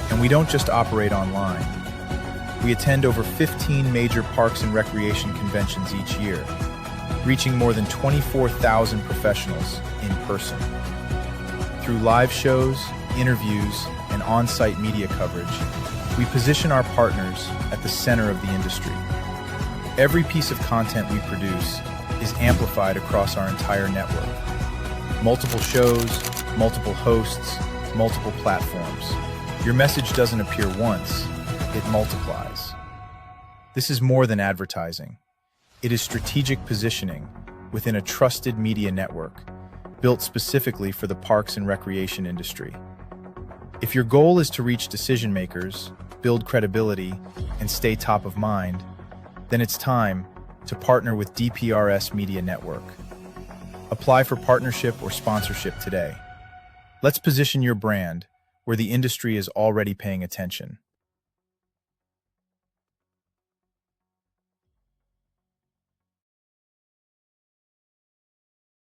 And we don't just operate online. We attend over 15 major parks and recreation conventions each year, reaching more than 24,000 professionals in person. Through live shows, interviews, and on-site media coverage, we position our partners at the center of the industry. Every piece of content we produce is amplified across our entire network. Multiple shows, multiple hosts, multiple platforms. Your message doesn't appear once, it multiplies. This is more than advertising. It is strategic positioning within a trusted media network built specifically for the parks and recreation industry. If your goal is to reach decision makers, build credibility, and stay top of mind, then it's time to partner with DPRS Media Network. Apply for partnership or sponsorship today. Let's position your brand where the industry is already paying attention.